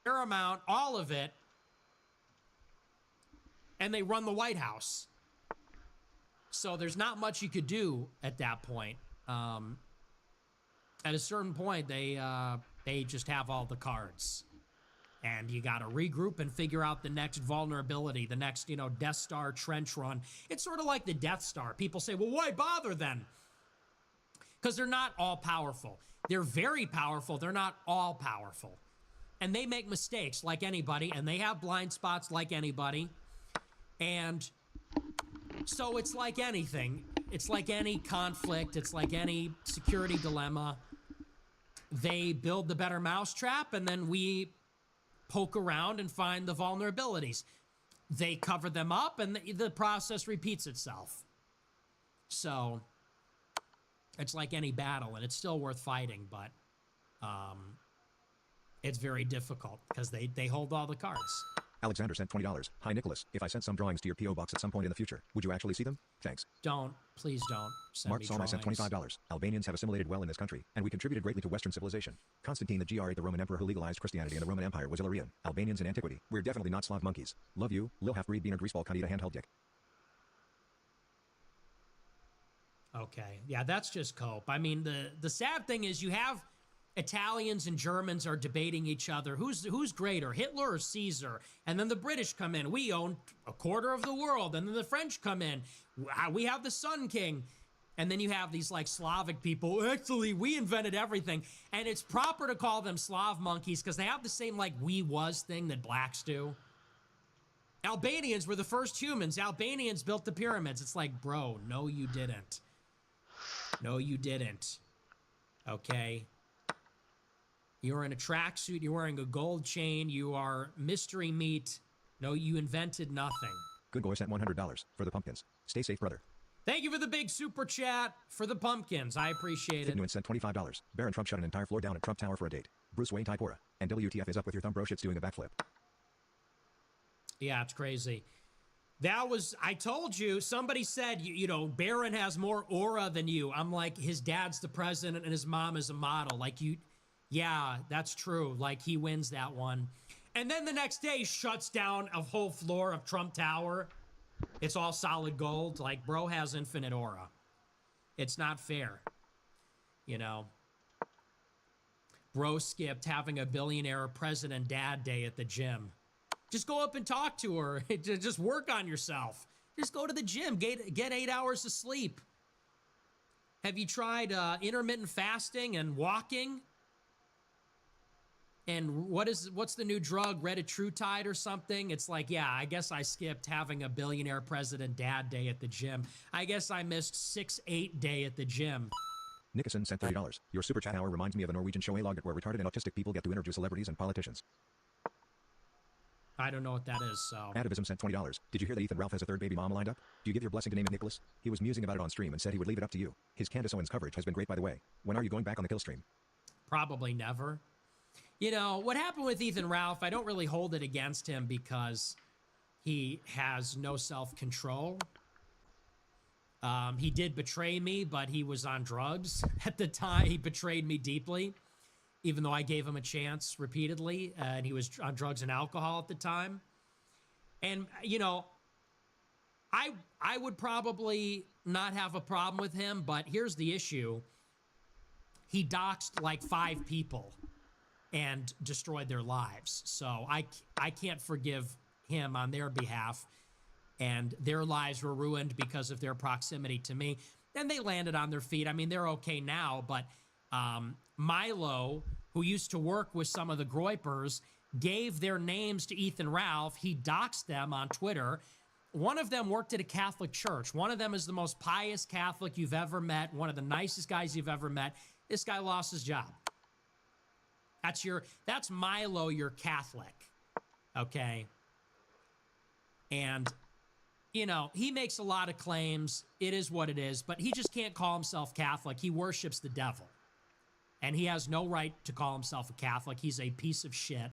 [SPEAKER 2] Paramount, all of it, and they run the White House. So there's not much you could do at that point. At a certain point, they just have all the cards. And you got to regroup and figure out the next vulnerability, the next, Death Star trench run. It's sort of like the Death Star. People say, well, why bother then? because they're not all powerful. They're very powerful. They're not all powerful. And they make mistakes like anybody, and they have blind spots like anybody. And so it's like anything. It's like any conflict. It's like any security dilemma. They build the better mousetrap, and then we poke around and find the vulnerabilities. They cover them up, and the process repeats itself. So it's like any battle, and it's still worth fighting, but it's very difficult because they hold all the cards.
[SPEAKER 3] Alexander sent $20. Hi, Nicholas. If I sent some drawings to your P.O. box at some point in the future, would you actually see them? Thanks.
[SPEAKER 2] Please don't send
[SPEAKER 3] Mark
[SPEAKER 2] me
[SPEAKER 3] Salmai sent
[SPEAKER 2] drawings.
[SPEAKER 3] $25. Albanians have assimilated well in this country, and we contributed greatly to Western civilization. Constantine the GR, the Roman emperor who legalized Christianity in the Roman Empire, was Illyrian. Albanians in antiquity. We're definitely not Slav monkeys. Love you, Lil Half-Breed Beaner Greaseball Candida Handheld Dick.
[SPEAKER 2] Okay. Yeah, that's just cope. I mean, the sad thing is you have Italians and Germans are debating each other. Who's greater, Hitler or Caesar? And then the British come in. We own a quarter of the world. And then the French come in. We have the Sun King. And then you have these like Slavic people. Actually, we invented everything. And it's proper to call them Slav monkeys because they have the same like we was thing that blacks do. Albanians were the first humans. Albanians built the pyramids. It's like, bro, no, you didn't. No, you didn't. Okay. You're in a tracksuit. You're wearing a gold chain. You are mystery meat. No, you invented nothing.
[SPEAKER 3] Good boy sent $100 for the pumpkins. Stay safe, brother.
[SPEAKER 2] Thank you for the big super chat for the pumpkins. I appreciate it.
[SPEAKER 3] Nuan sent $25. Baron Trump shut an entire floor down at Trump Tower for a date. Bruce Wayne Typora. And WTF is up with your thumb bro shit's doing a backflip.
[SPEAKER 2] Yeah, it's crazy. That was, I told you, somebody said, you know, Barron has more aura than you. I'm like, his dad's the president and his mom is a model. Like yeah, that's true. Like he wins that one. And then the next day shuts down a whole floor of Trump Tower. It's all solid gold. Like bro has infinite aura. It's not fair. You know, bro skipped having a billionaire president dad day at the gym. Just go up and talk to her. Just work on yourself. Just go to the gym. Get 8 hours of sleep. Have you tried intermittent fasting and walking? And what's the new drug, retatrutide or something? It's like, yeah, I guess I skipped having a billionaire president dad day at the gym. I guess I missed 6-8 day at the gym.
[SPEAKER 3] Nickerson sent $30. Your super chat hour reminds me of a Norwegian show A-log where retarded and autistic people get to interview celebrities and politicians.
[SPEAKER 2] I don't know what that is, so.
[SPEAKER 3] Adavism sent $20. Did you hear that Ethan Ralph has a third baby mama lined up? Do you give your blessing to name it Nicholas? He was musing about it on stream and said he would leave it up to you. His Candace Owens coverage has been great, by the way. When are you going back on the kill stream?
[SPEAKER 2] Probably never. You know, what happened with Ethan Ralph, I don't really hold it against him because he has no self-control. He did betray me, but he was on drugs at the time. He betrayed me deeply, even though I gave him a chance repeatedly, and he was on drugs and alcohol at the time. And, you know, I would probably not have a problem with him, but here's the issue. He doxed like 5 people and destroyed their lives. So I can't forgive him on their behalf. And their lives were ruined because of their proximity to me. And they landed on their feet. I mean, they're okay now, but Milo, who used to work with some of the Groypers, gave their names to Ethan Ralph. He doxed them on Twitter. One of them worked at a Catholic church. One of them is the most pious Catholic you've ever met, one of the nicest guys you've ever met. This guy lost his job. That's Milo, your Catholic. Okay? And, you know, he makes a lot of claims. It is what it is, but he just can't call himself Catholic. He worships the devil. And he has no right to call himself a Catholic. He's a piece of shit.